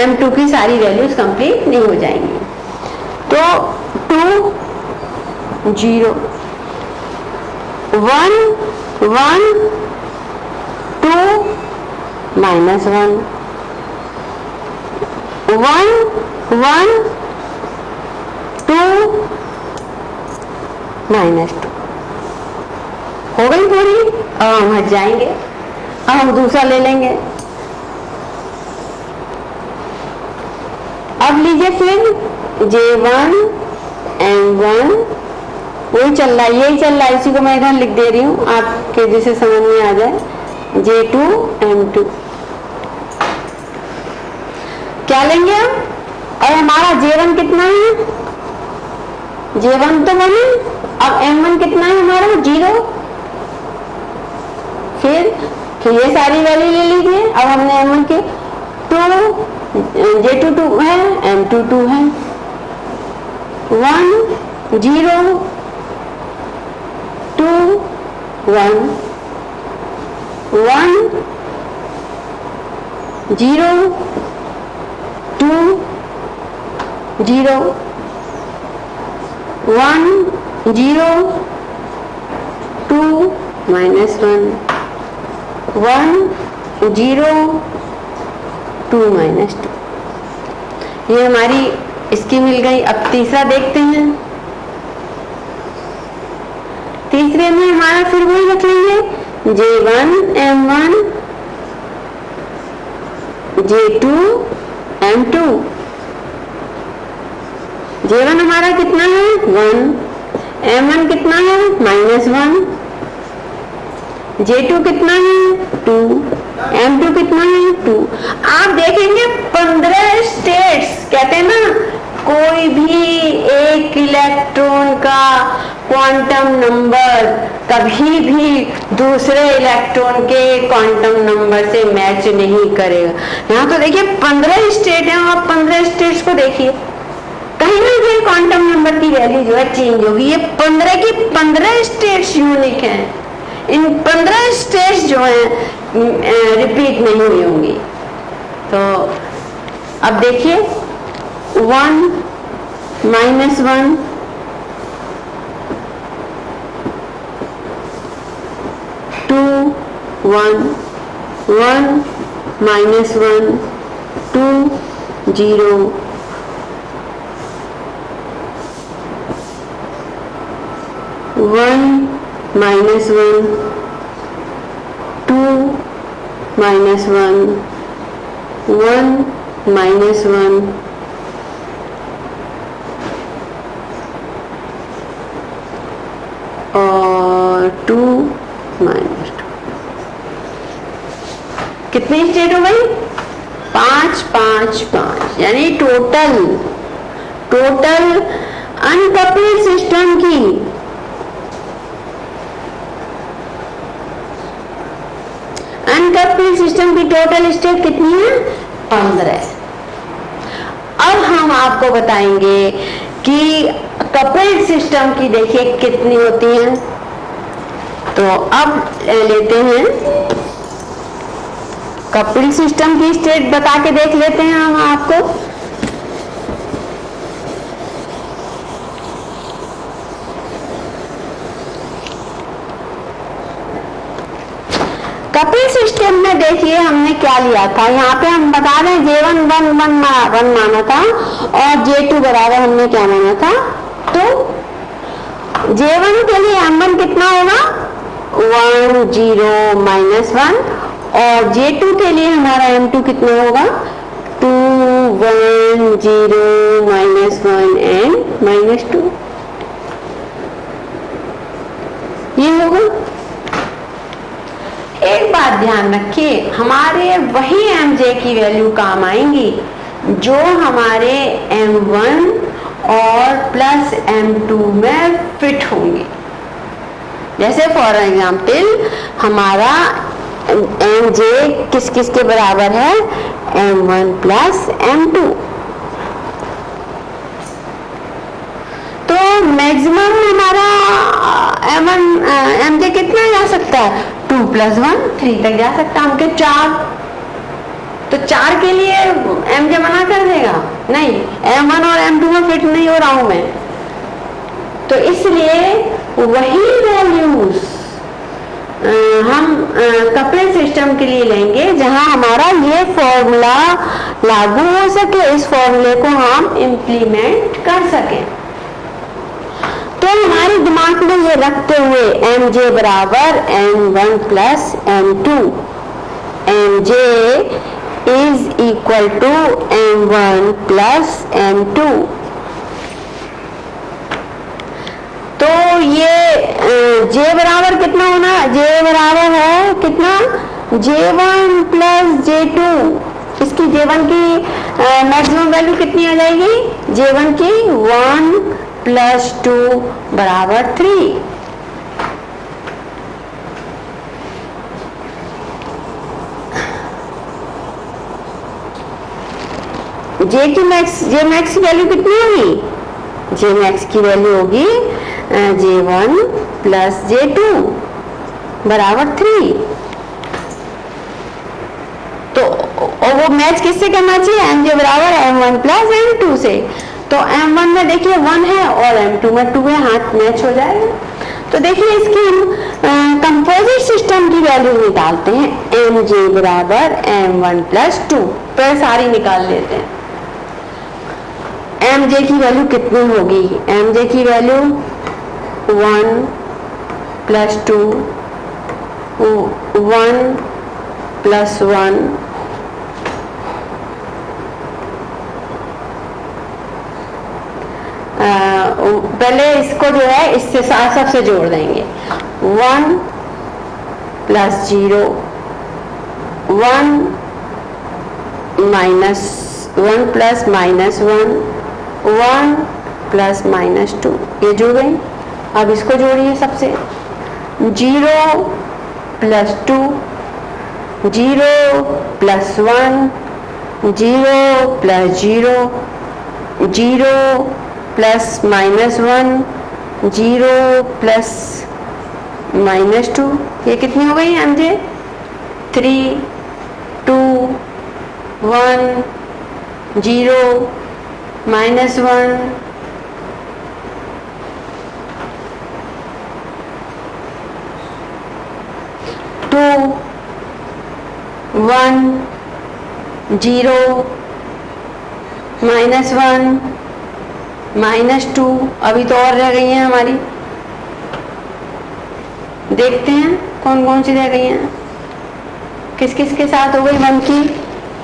M2 की सारी वैल्यूज कंप्लीट नहीं हो जाएंगी। तो 2 0 1 1 2 -1 1 1 2 -2 हो गई पूरी। अब हम हट जाएंगे, अब हम दूसरा ले लेंगे। अब लीजिए फिर J1 M1 वही चल रहा है, यही चल रहा है, इसी को मैं इधर लिख दे रही हूँ आपके जिसे समझ में आ जाए। J2 M2 क्या लेंगे हम? और हमारा J1 कितना है? J1 तो 1 है। अब M1 कितना है हमारा? 0। फिर ये सारी वैल्यू ले लीजिए। अब हमने M1 के 2 J2 2 है, M2 2 है। 1 0 2 1 1 0 2 0 1 0 2 minus 1 1 0 2 minus 2। ये हमारी इसकी मिल गई। अब तीसरा देखते हैं। तीसरे में हमारा फिर वही रख लेंगे J1 M1 J2 M2। J1 हमारा कितना है 1, M1 कितना है -1, J2 कितना है 2, M2 कितना है 2। आप देखेंगे 15 स्टेट्स, कहते हैं ना कोई भी एक इलेक्ट्रॉन का क्वांटम नंबर कभी भी दूसरे इलेक्ट्रॉन के क्वांटम नंबर से मैच नहीं करेगा। यहाँ तो देखिए 15 स्टेट हैं, आप 15 स्टेट्स को देखिए, कहीं ना कहीं क्वांटम नंबर की वैल्यू जो है चेंज होगी। ये 15 की 15 स्टेट्स यूनिक हैं। इन 15 स्टेट्स जो हैं रिपीट नहीं हुई होंगी। तो अब देखिए 1 -1 2 1 1 -1 2 0 1 -1 2 -1 1 -1 और 2 -2। कितनी स्टेट हो गई 5 5 5, यानी टोटल अनकपल्ड सिस्टम की टोटल स्टेट कितनी है 15। अब हम आपको बताएंगे कि कपल्ड सिस्टम की देखिए कितनी होती है। तो अब लेते हैं कपल्ड सिस्टम की स्टेट बता के देख लेते हैं हम आपको। कपल्ड सिस्टम में देखिए हमने क्या लिया था, यहाँ पे हम बता रहे हैं J1 1 माना था और J2 बराबर हमने क्या माना था। तो J1 के लिए M1 कितना होगा 1 0 -1 और J2 के लिए हमारा M2 कितना होगा 2 1 0 -1 एंड -2। ये होगा। एक बात ध्यान रखिए, हमारे वही mj की वैल्यू काम आएंगी जो हमारे m1 और प्लस m2 में फिट होंगी। जैसे फॉर एग्जाम्पल हमारा mj किस किस के बराबर है m1 प्लस m2। तो मैक्सिमम हमारा mj कितना जा सकता है 2 + 1 3 तक जा सकता है। हमके 4, तो 4 के लिए mj मना कर देगा, नहीं m1 और m2 में फिट नहीं हो रहा हूं मैं। तो इसलिए वही वैल्यूज हम कपल्ड सिस्टम के लिए लेंगे जहां हमारा ये फॉर्मूला लागू हो सके, इस फॉर्मूले को हम इम्प्लीमेंट कर सकें। तो हमारे दिमाग में ये रखते हुए mj बराबर m1 plus m2, mj is equal to m1 plus m2। तो ये j बराबर कितना होना, j बराबर है कितना J1 प्लस J2। इसकी J1 की मैक्सिमम वैल्यू कितनी आ जाएगी J1 की 1 + 2 बराबर 3। J मैक्स वैल्यू कितनी होगी जे मैक्स की वैल्यू होगी J1 प्लस J2 बराबर 3। तो और वो मैच किससे करना चाहिए, MJ बराबर M1 प्लस M2 से। तो M1 में देखिए 1 है और M2 में 2 है, हाथ मैच हो जाएगा। तो देखिए इसकी हम कंपोजिट सिस्टम की वैल्यू निकालते हैं, MJ बराबर M1 प्लस 2, तो सारी निकाल लेते हैं। MJ की वैल्यू कितनी होगी, MJ की वैल्यू 1 प्लस 2, 1 प्लस 1 पहले इसको जो है इससे सबसे जोड़ देंगे, 1 plus 0, 1 minus 1 plus minus 1, 1 plus minus 2, ये जुड़ गई। अब इसको जोड़िए सबसे, 0 plus 2, 0 plus 1, 0 plus 0, 0 plus minus 1, 0 plus minus 2, ये कितनी हो गई MJ, 3 2 1 0 माइनस 1 2 1 0 माइनस 1 माइनस 2। अभी तो और रह गई हैं हमारी, देखते हैं कौन कौन सी रह गई हैं, किस किस के साथ हो गई,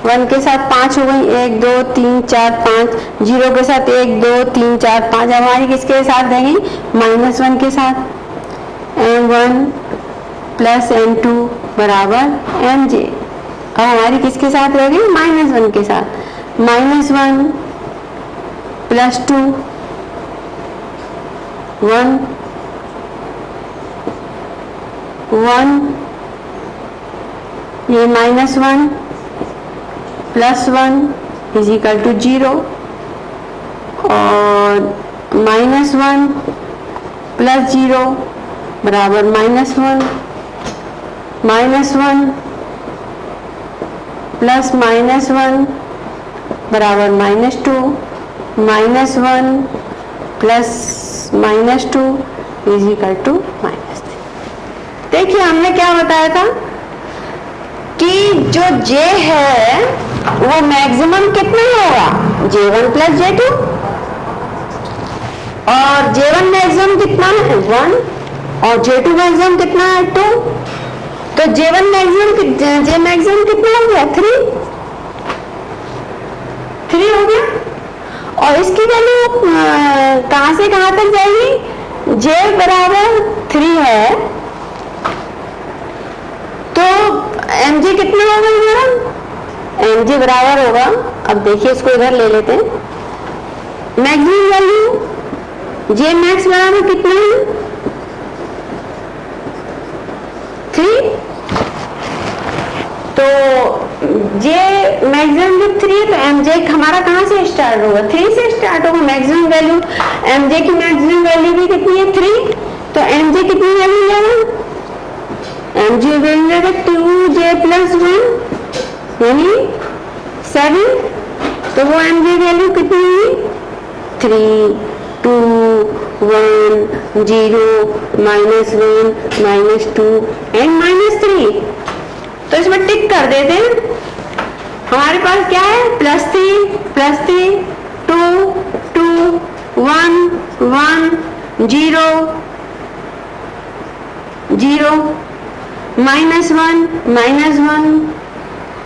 1 के साथ 5 हो गई, 1 2 3 4 5, 0 के साथ 1 2 3 4 5, हमारी किसके साथ रहेगी, -1 के साथ, M1 प्लस M2 बराबर MJ। अब हमारी किसके साथ रह गई, -1 के साथ, -1 प्लस 2 1 1, ये -1 प्लस 1 इज इक्वल टू 0, और -1 प्लस 0 बराबर -1, -1 प्लस -1 बराबर -2, -1 प्लस -2 इज इक्वल टू -3। देखिए हमने क्या बताया था कि जो J है वो मैक्सिमम कितना होगा, J1 प्लस J2, और J1 मैक्सिमम कितना है 1, और J2 मैक्सिमम कितना है 2। तो J1 मैक्सिमम J मैक्सिमम कितना हो गया, 3 हो गया। और इसकी वैल्यू कहां से कहां तक जाएगी, J बराबर 3 है, तो MJ कितना होगा हमारा, MJ बराबर होगा, अब देखिए इसको इधर ले लेते हैं, मैक्सिमम वैल्यू J मैक्स बराबर कितना है, 3। तो J मैक्सिमम जब 3 है तो MJ हमारा कहां से स्टार्ट होगा, 3 से स्टार्ट होगा। मैक्सिमम वैल्यू MJ की मैक्सिमम वैल्यू भी कितनी है, 3, तो MJ कितनी वैल्यू लेगा, MJ वैल्यू लेगा 2J प्लस 1 यानी 7, तो वो MJ वैल्यू कितनी है, 3 2 1 0 -1 -2 एंड -3। तो इसमें टिक कर देते हैं, हमारे पास क्या है, +3 2 2 1 1 0 0 -1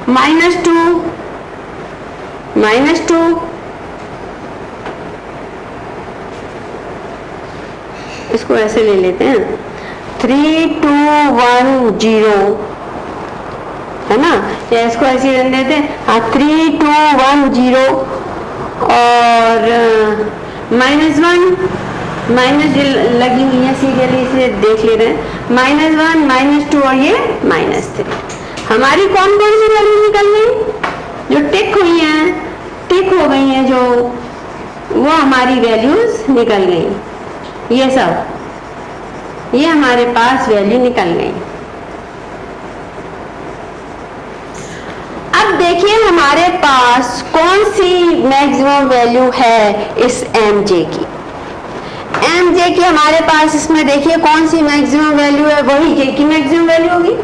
-2 इसको ऐसे ले लेते हैं, 3 2 1 0 है ना, या इसको ऐसे ही रख देते हैं, 3 2 1 0, और -1 माइनस लगी हुई है सीरियली, इसे देख ले रहे हैं, -1 -2 और ये -3। हमारी कौन कौन सी वैल्यू निकल गई, जो टिक हुई हैं, टिक हो गई हैं, जो वो हमारी वैल्यूज निकल गई। ये सब ये हमारे पास वैल्यू निकल गई। अब देखिए हमारे पास कौन सी मैक्सिमम वैल्यू है इस mj की। mj की हमारे पास इसमें देखिए कौन सी मैक्सिमम वैल्यू है, वही j की मैक्सिमम वैल्यू होगी,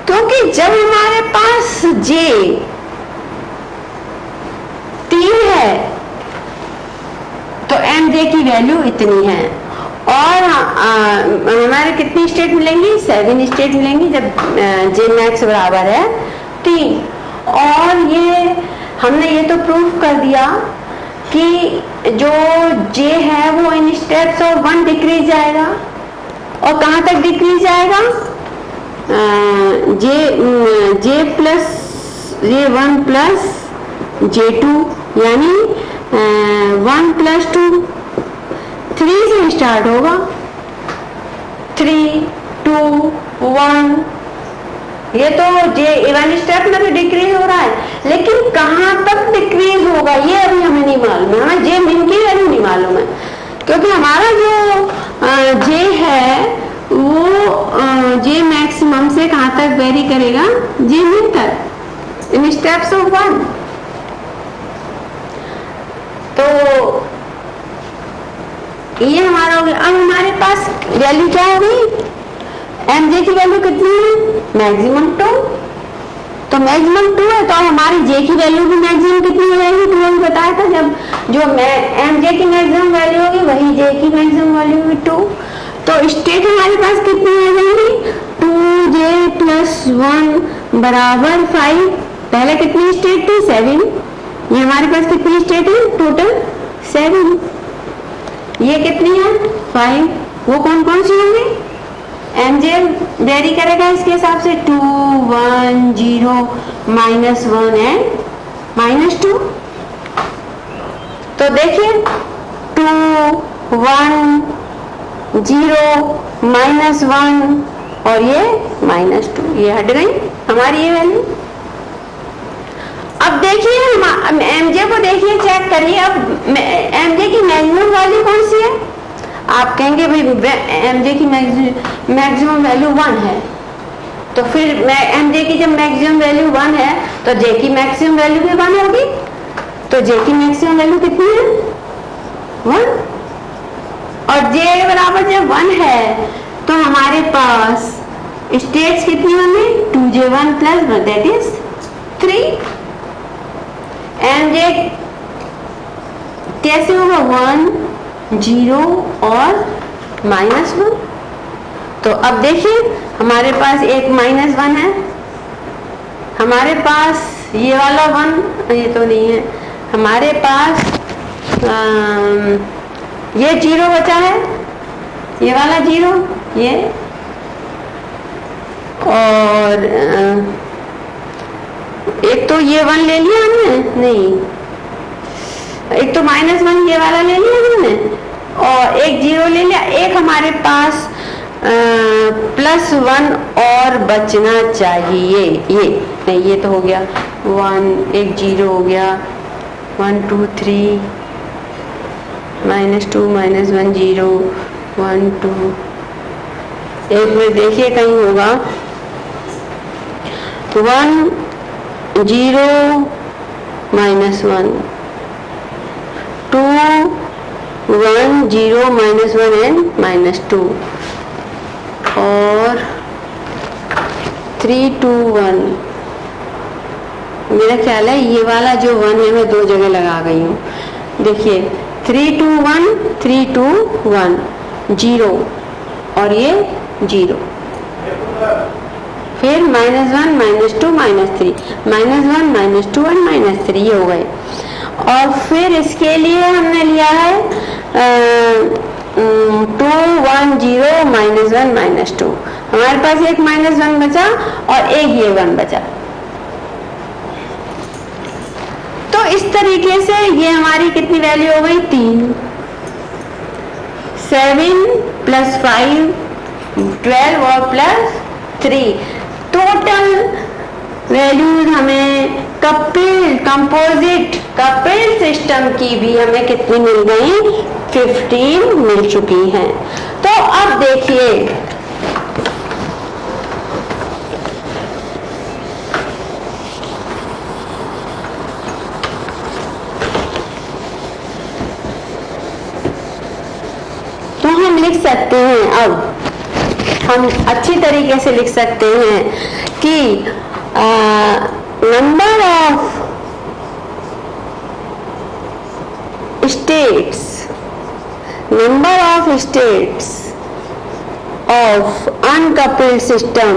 क्योंकि जब हमारे पास j 3 है तो mj की वैल्यू इतनी है। और हमारे कितनी स्टेट मिलेंगी, 7 स्टेट मिलेंगी जब j मैक्स बराबर है 3। और ये हमने ये तो प्रूफ कर दिया कि जो j है वो इन स्टेप्स ऑफ 1 डिक्रीज जाएगा। और कहाँ तक डिक्रीज जाएगा, j1 प्लस j2 यानी 1 प्लस 2 3 से स्टार्ट होगा, 3 2 1। ये तो j1 स्टेप में तो डिक्रीज हो रहा है, लेकिन कहाँ तक डिक्रीज होगा ये अभी हमें नहीं मालूम है। हमें j मिन की वैल्यू नहीं मालूम है, क्योंकि हमारा जो j है वो j मैक्सिमम से कहाँ तक वेरी करेगा, j मिन तक इन स्टेप्स ऑफ 1। तो ये हमारा हो गया। अब हमारे पास वैल्यू क्या हो गई, mj की वैल्यू कितनी है, मैक्सिमम 2। तो मैक्सिमम 2 है तो हमारी j की वैल्यू भी मैक्सिमम कितनी हो जाएगी, 2 अभी बताया था। जब जो mj की मैक्सिमम वैल्यू होगी वही j की मैक्सिमम वैल्यू भी 2। तो स्टेट हमारे पास कितनी आ जाएंगी, 2j प्लस 1 बराबर 5। पहले कितनी स्टेट थी, 7। ये हमारे पास कितनी स्टेट है, टोटल 7। ये कितनी है, 5। वो कौन कौन सी होंगी, mj वेरी करेगा इसके हिसाब से 2 1 0 -1 एंड -2। तो देखिए 2 1 0 -1 और ये -2, ये हट गई हमारी ये वैल्यू। अब देखिए हम mj को देखिए, चेक करिए। अब mj की मैक्सिमम वैल्यू कौन सी है, आप कहेंगे भाई mj की मैक्सिमम वैल्यू 1 है। तो फिर mj की जब मैक्सिमम वैल्यू 1 है तो j की मैक्सिमम वैल्यू भी 1 होगी। तो j की मैक्सिमम वैल्यू कितनी है, 1। और j बराबर जब 1 है तो हमारे पास स्टेट्स कितनी होंगी, 2j1 plus 1 that is 3। mj कैसे होगा, 1 0 और -1। तो अब देखिए हमारे पास एक -1 है, हमारे पास ये वाला 1, ये तो नहीं है, हमारे पास ये 0 बचा है, ये वाला 0 ये, और एक तो ये 1 ले लिया हमने, नहीं एक तो -1 ये वाला ले लिया हमने, और एक 0 ले लिया। एक हमारे पास +1 और बचना चाहिए, ये नहीं, ये तो हो गया 1, एक 0 हो गया, 1 2 3 -2 -1 0 1 2। एक में देखिए कहीं होगा 1 0 -1 2 1 0 -1 एंड -2 और 3 2 1। मेरा ख्याल है ये वाला जो 1 है मैं 2 जगह लगा गई हूँ। देखिए 3 2 1 3 2 1 0 और ये 0, फिर -1 -2 -3 -1 -2 और -3 ये हो गए। और फिर इसके लिए हमने लिया है 2 1 0 -1 -2। हमारे पास एक -1 बचा और एक ये 1 बचा। तो इस तरीके से ये हमारी कितनी वैल्यू हो गई, 3। 7 + 5 12 और +3 टोटल वैल्यूज हमें कंपोजिट कपिल सिस्टम की भी हमें कितनी मिल गई? 15 मिल चुकी हैं। तो अब देखिए, तो हम लिख सकते हैं, अब हम अच्छी तरीके से लिख सकते हैं कि number of states of uncoupled system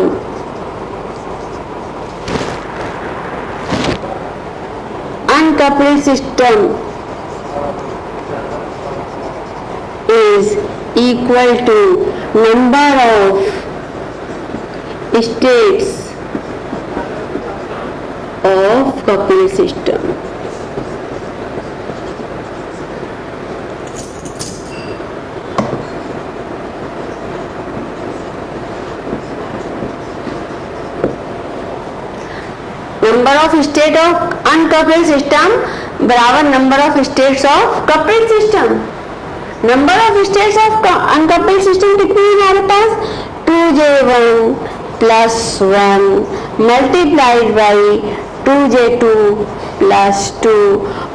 is equal to number of states of coupled system. Number of state of uncoupled system बराबर number of states of coupled system. Number of states of uncoupled system कितनी है हमारे पास? 2J1 plus 1 multiplied by 2J2 plus 2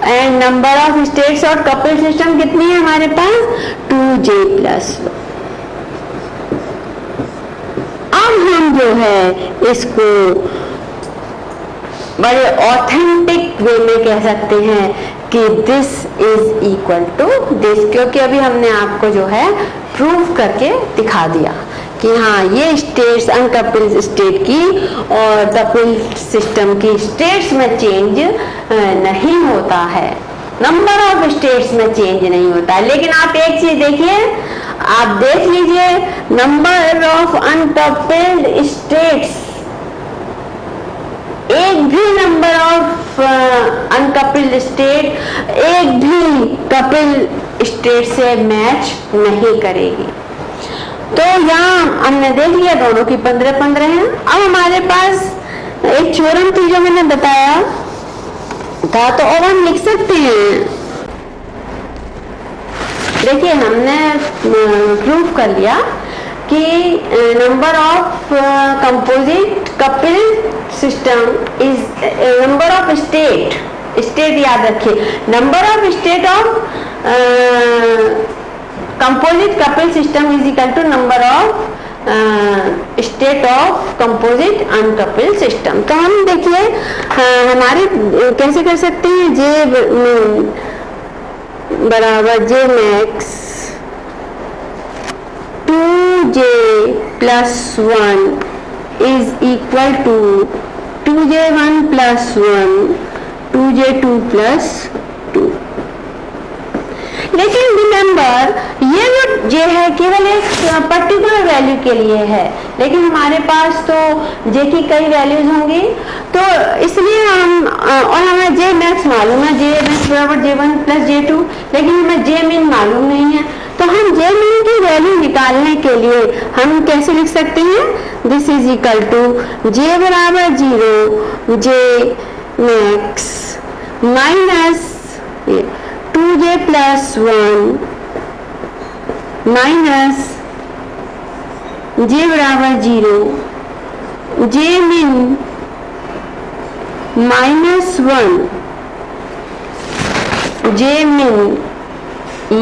and number of states of coupled system कितनी है हमारे पास? 2J plus 1। अब हम जो है इसको बड़े ऑथेंटिक वे में कह सकते हैं कि this is equal to this, क्योंकि अभी हमने आपको जो है प्रूव करके दिखा दिया कि हाँ ये स्टेट्स अनकपल्ड स्टेट की और कपल्ड सिस्टम की स्टेट्स में चेंज नहीं होता है, नंबर ऑफ स्टेट्स में चेंज नहीं होता है। लेकिन आप एक चीज देखिए, आप देख लीजिए नंबर ऑफ अनकपल्ड स्टेट्स, एक भी नंबर ऑफ अनकपल्ड स्टेट एक भी कपल्ड स्टेट से मैच नहीं करेगी। तो यहाँ हमने देख लिया दोनों की 15-15 है। अब हमारे पास एक थ्योरम थी जो मैंने बताया था, तो अब हम लिख सकते हैं। देखिए हमने प्रूव कर लिया कि number of composite coupled system is number of state याद रखिए, number of state of composite coupled system is equal to number of state of composite uncoupled system. तो हम देखिए हमारे कैसे कर सकते हैं, जे बराबर J max 2J plus 1 is equal to 2J1 plus 1 2J2 plus 2। लेकिन रिमेंबर ये जो J है केवल एक पर्टिकुलर वैल्यू के लिए है, लेकिन हमारे पास तो J की कई वैल्यूज होंगी, तो इसलिए हम और हमें J मैक्स मालूम है, J मैक्स बराबर J1 प्लस J2, लेकिन हमें J मिन मालूम नहीं है। तो हम J मिन की वैल्यू निकालने के लिए हम कैसे लिख सकते हैं? This is equal to J बराबर 0 J max minus 2J plus 1 minus J बराबर 0 J min minus 1 J min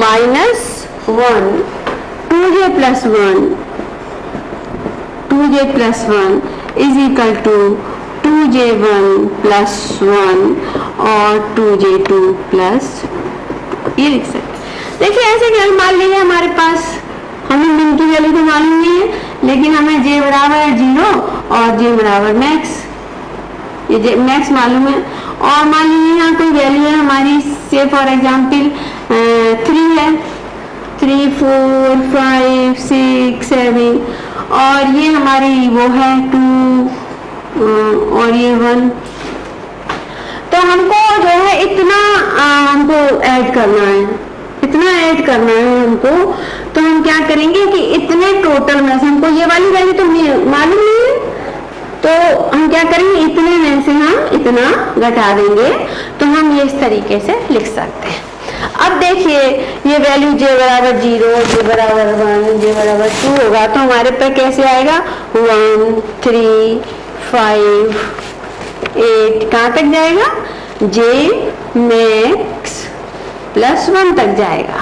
minus 1 2J plus 1 is equal to 2J1 plus 1 और 2J2 प्लस, ये लिख सकते। देखिए ऐसे क्या मान लीजिए हमारे पास हमें मिन की वैल्यू तो मालूम नहीं है, लेकिन हमें J बराबर 0 और J बराबर मैक्स, ये J मैक्स मालूम है। और मान लीजिए यहाँ कोई वैल्यू है हमारी, से फॉर एग्जाम्पल 3 है, 3 4 5 6 7 और ये हमारी वो है 2 और ये 1। तो हमको जो है इतना हमको ऐड करना है, इतना ऐड करना है हमको। तो हम क्या करेंगे कि इतने टोटल में से हमको ये वाली वैल्यू तो मालूम नहीं है, तो हम क्या करेंगे, इतने में से हम इतना घटा देंगे, तो हम ये इस तरीके से लिख सकते हैं। अब देखिए ये वैल्यू j बराबर 0, j बराबर 1, j बराबर 2 होगा, तो हमारे पे कैसे आएगा 1, 3, 5, 8 कहाँ तक जाएगा, j max प्लस 1 तक जाएगा।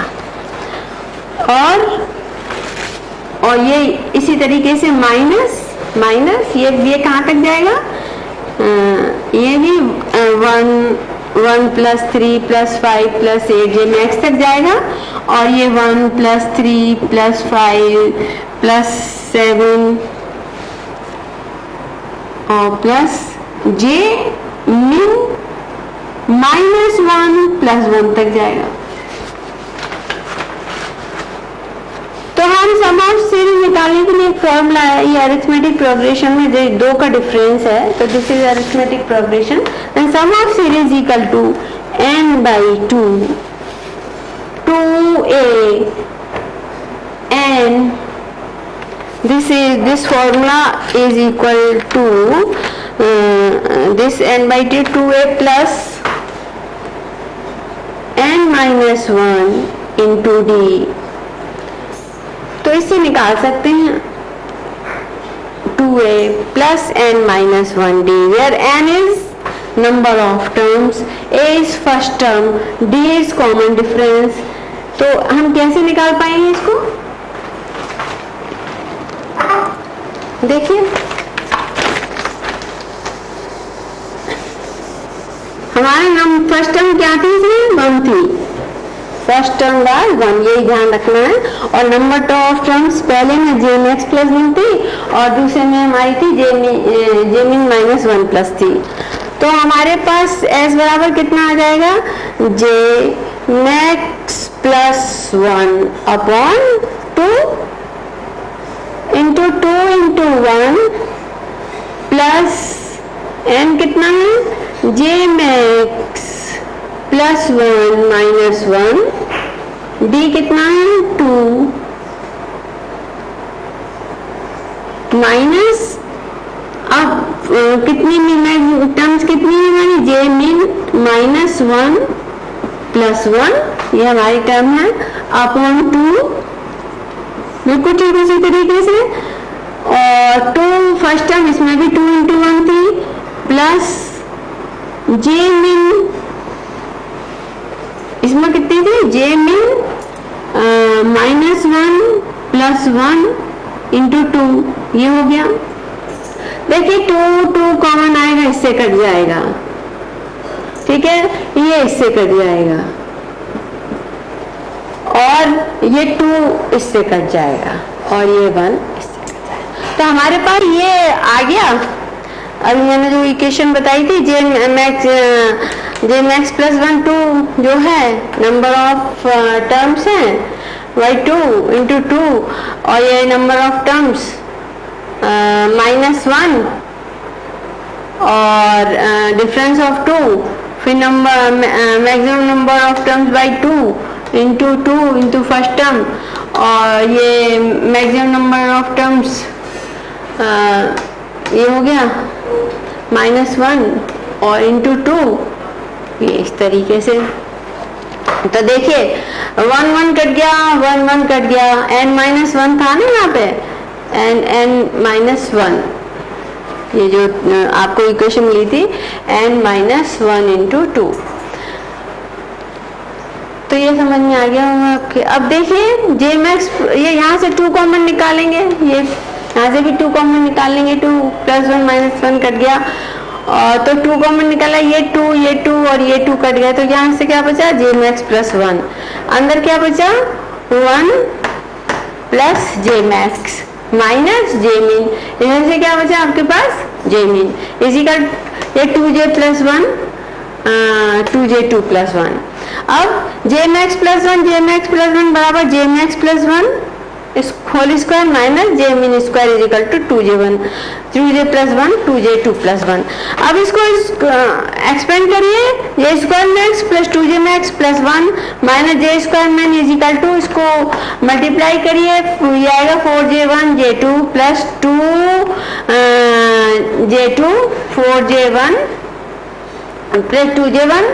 और ये इसी तरीके से माइनस ये कहाँ तक जाएगा, ये भी 1 प्लस 3 प्लस 5 प्लस 8 जे मैक्स तक जाएगा, और ये 1 प्लस 3 प्लस 5 प्लस 7 और प्लस जे मिन माइनस 1 प्लस 1 तक जाएगा। तो हम सम ऑफ सीरीज निकालने के लिए एक फॉर्मूला है, ये अरिथमेटिक प्रोग्रेशन में दो का डिफरेंस है, तो this is arithmetic progression and sum of series equal to n by 2a n, this formula is equal to this n by 2a plus n minus 1 into d। तो इससे निकाल सकते हैं 2a plus n minus 1d, where n is number of terms, a is first term, d is common difference। तो हम कैसे निकाल पाएंगे इसको, देखिए हमारा फर्स्ट टर्म क्या थी, इसमें 1 थी, फर्स्ट टर्म वाज 1, यही ध्यान रखना है। और नंबर ऑफ टर्म्स पहले में जे मैक्स प्लस 1 थी और दूसरे में हमारी थी जे मिन माइनस 1 प्लस थी। तो हमारे पास एस बराबर कितना आ जाएगा, J max plus 1 upon 2 into 2 into 1 plus N कितना है, J max plus 1 minus 1, D कितना है 2 माइनस, अब कितनी टर्म्स कितनी है हमारी, जे मिन माइनस 1 प्लस 1, ये हमारी टर्म है, अपॉन 2, बिल्कुल ठीक उसी तरीके से। और 2 फर्स्ट टर्म, इसमें भी 2 इंटू 1 थी, प्लस जे मिन, इसमें कितनी थी, जे मिन माइनस 1 प्लस 1 इंटू 2, ये हो गया। देखिए 2 कॉमन आएगा, इससे कट जाएगा, ठीक है, ये इससे कट जाएगा और ये 2 इससे कट जाएगा और ये 1 इससे कट जाएगा। तो हमारे पास ये आ गया। अभी मैंने जो इक्वेशन बताई थी, जे मैक्स प्लस 1 2 जो है नंबर ऑफ टर्म्स है बाई 2 इंटू 2, और ये नंबर ऑफ टर्म्स माइनस 1 और डिफरेंस ऑफ 2, फिर number maximum number of terms by 2 into 2 into first term, और ये मैक्सिमम नंबर ऑफ टर्म्स ये हो गया माइनस 1 और इंटू 2, ये इस तरीके से। तो देखिए 1 1 कट गया, 1 1 कट गया, n माइनस 1 था ना यहाँ पे, n माइनस 1, ये जो आपको इक्वेशन मिली थी n माइनस 1 इंटू 2। तो ये समझ में आ गया होगा आपके। अब देखिए जे मैक्स, ये यहाँ से 2 कॉमन निकालेंगे, ये यहाँ से भी 2 कॉमन निकालेंगे, 2 प्लस 1 माइनस 1 कट गया, और तो 2 कॉमन निकाला, ये 2 और ये 2 कट गया, तो यहाँ से क्या बचा, जे मैक्स प्लस 1, अंदर क्या बचा 1 प्लस जे मैक्स माइनस जे मिन, इधर से क्या बचा आपके पास जे मिन, इसी का ये 2j प्लस 1 2j 2 प्लस 1। अब जे मैक्स प्लस 1 बराबर J max plus 1 whole square minus J mean square is equal to 2j1, 2j plus 1 2j2 plus 1। अब इसको एक्सपेंड करिए, J square max plus 2j max plus 1 minus J square man is equal to, इसको मल्टीप्लाई करिए, ये आएगा 4j1 j2 plus 2j2 4j1 plus 2j1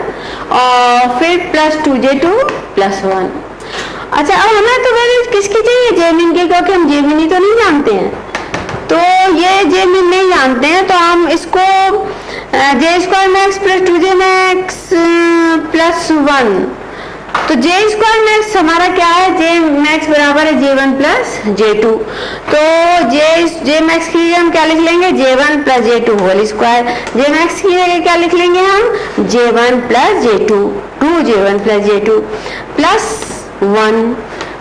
और फिर प्लस 2j2 प्लस 1। अच्छा, अब हमें तो वैल्यू किसकी चाहिए, जे मीन की, क्योंकि हम जे मीन ही तो नहीं जानते हैं, तो ये जे मीन नहीं जानते हैं, तो हम इसको जे square max plus 2j max plus 1, तो जे स्क्वायर मैक्स हमारा क्या है, जे मैक्स बराबर है j1 प्लस j2, तो जे मैक्स की जगह हम क्या लिख लेंगे, j1 plus j2 whole square, J max की जगह क्या लिख लेंगे हम, j1 plus j2, 2j1 plus j2 plus 1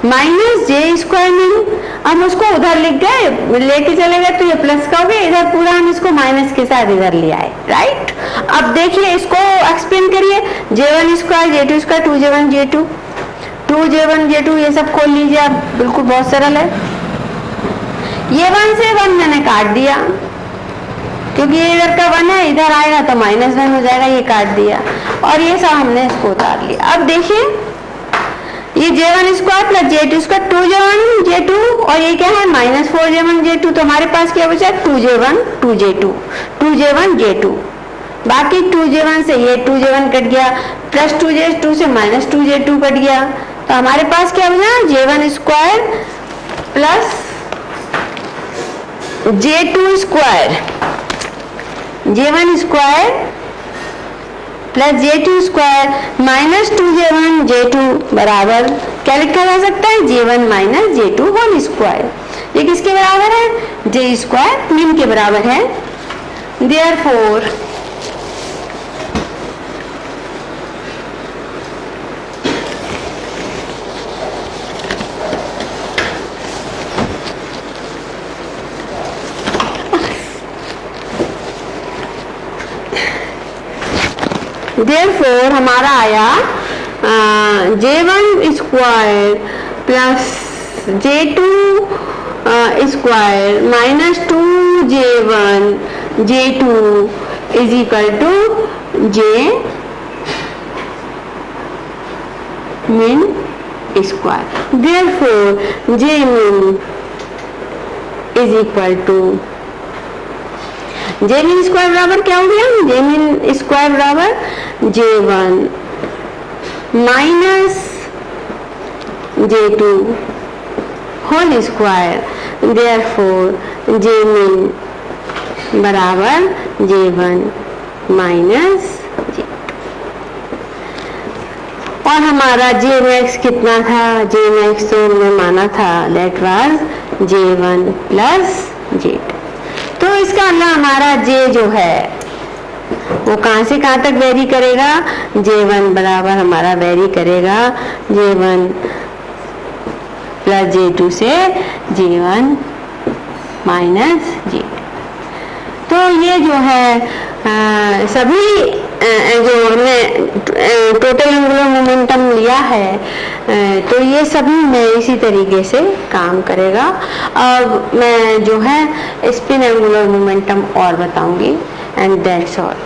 minus J square में, हम उसको उधर लिख गए, लेके चले गए तो ये प्लस का हो गया, इधर पूरा हम इसको माइनस के साथ इधर ले आए, राइट। अब देखिए इसको एक्सप्लेन करिए, j1 square j2 square 2j1 j2, 2j1 j2 ये सब खोल लीजिए आप, बिल्कुल बहुत सरल है। ये 1 से 1 मैंने काट दिया, क्योंकि ये इधर का 1 है, इधर आएगा तो -1 हो जाएगा, ये काट दिया, और ये सब हमने इसको उतार लिया। अब देखिए ये j1 square plus j2 square 2j1 j2 और ये क्या है माइनस 4j1 j2, तो हमारे पास क्या बचा 2j1 2j2 2j1 j2, बाकी 2j1 से ये 2j1 कट गया, प्लस 2j2 से माइनस 2j2 कट गया, तो हमारे पास क्या बचा j1 square plus j2 square, j1 square plus j2 square minus 2j1 j2 बराबर क्या लिखा जा सकता है, j1 minus j2 whole square. ये किसके बराबर है, j स्क्वायर मीन के बराबर है। देयरफॉर हमारा आया j1 square plus j2 square minus 2j1 j2 is equal to j mean square. Therefore j mean is equal to, J mean square बराबर क्या हो गया, जे मीन स्क्वायर बराबर j1 minus j2 whole square. Therefore J mean बराबर j1 माइनस j2, और हमारा जे मैक्स कितना था, जे मैक्स तो हमने माना था that was j1 plus j2, तो इसका मतलब हमारा j जो है वो कहां से कहां तक वेरी करेगा, j1 बराबर हमारा वेरी करेगा j1 प्लस j2 से j1 माइनस j2। तो ये जो है सभी जो हमने टोटल एंगुलर मोमेंटम लिया है, तो ये सभी में इसी तरीके से काम करेगा। अब मैं जो है स्पिन एंगुलर मोमेंटम और बताऊंगी, एंड दैट्स ऑल।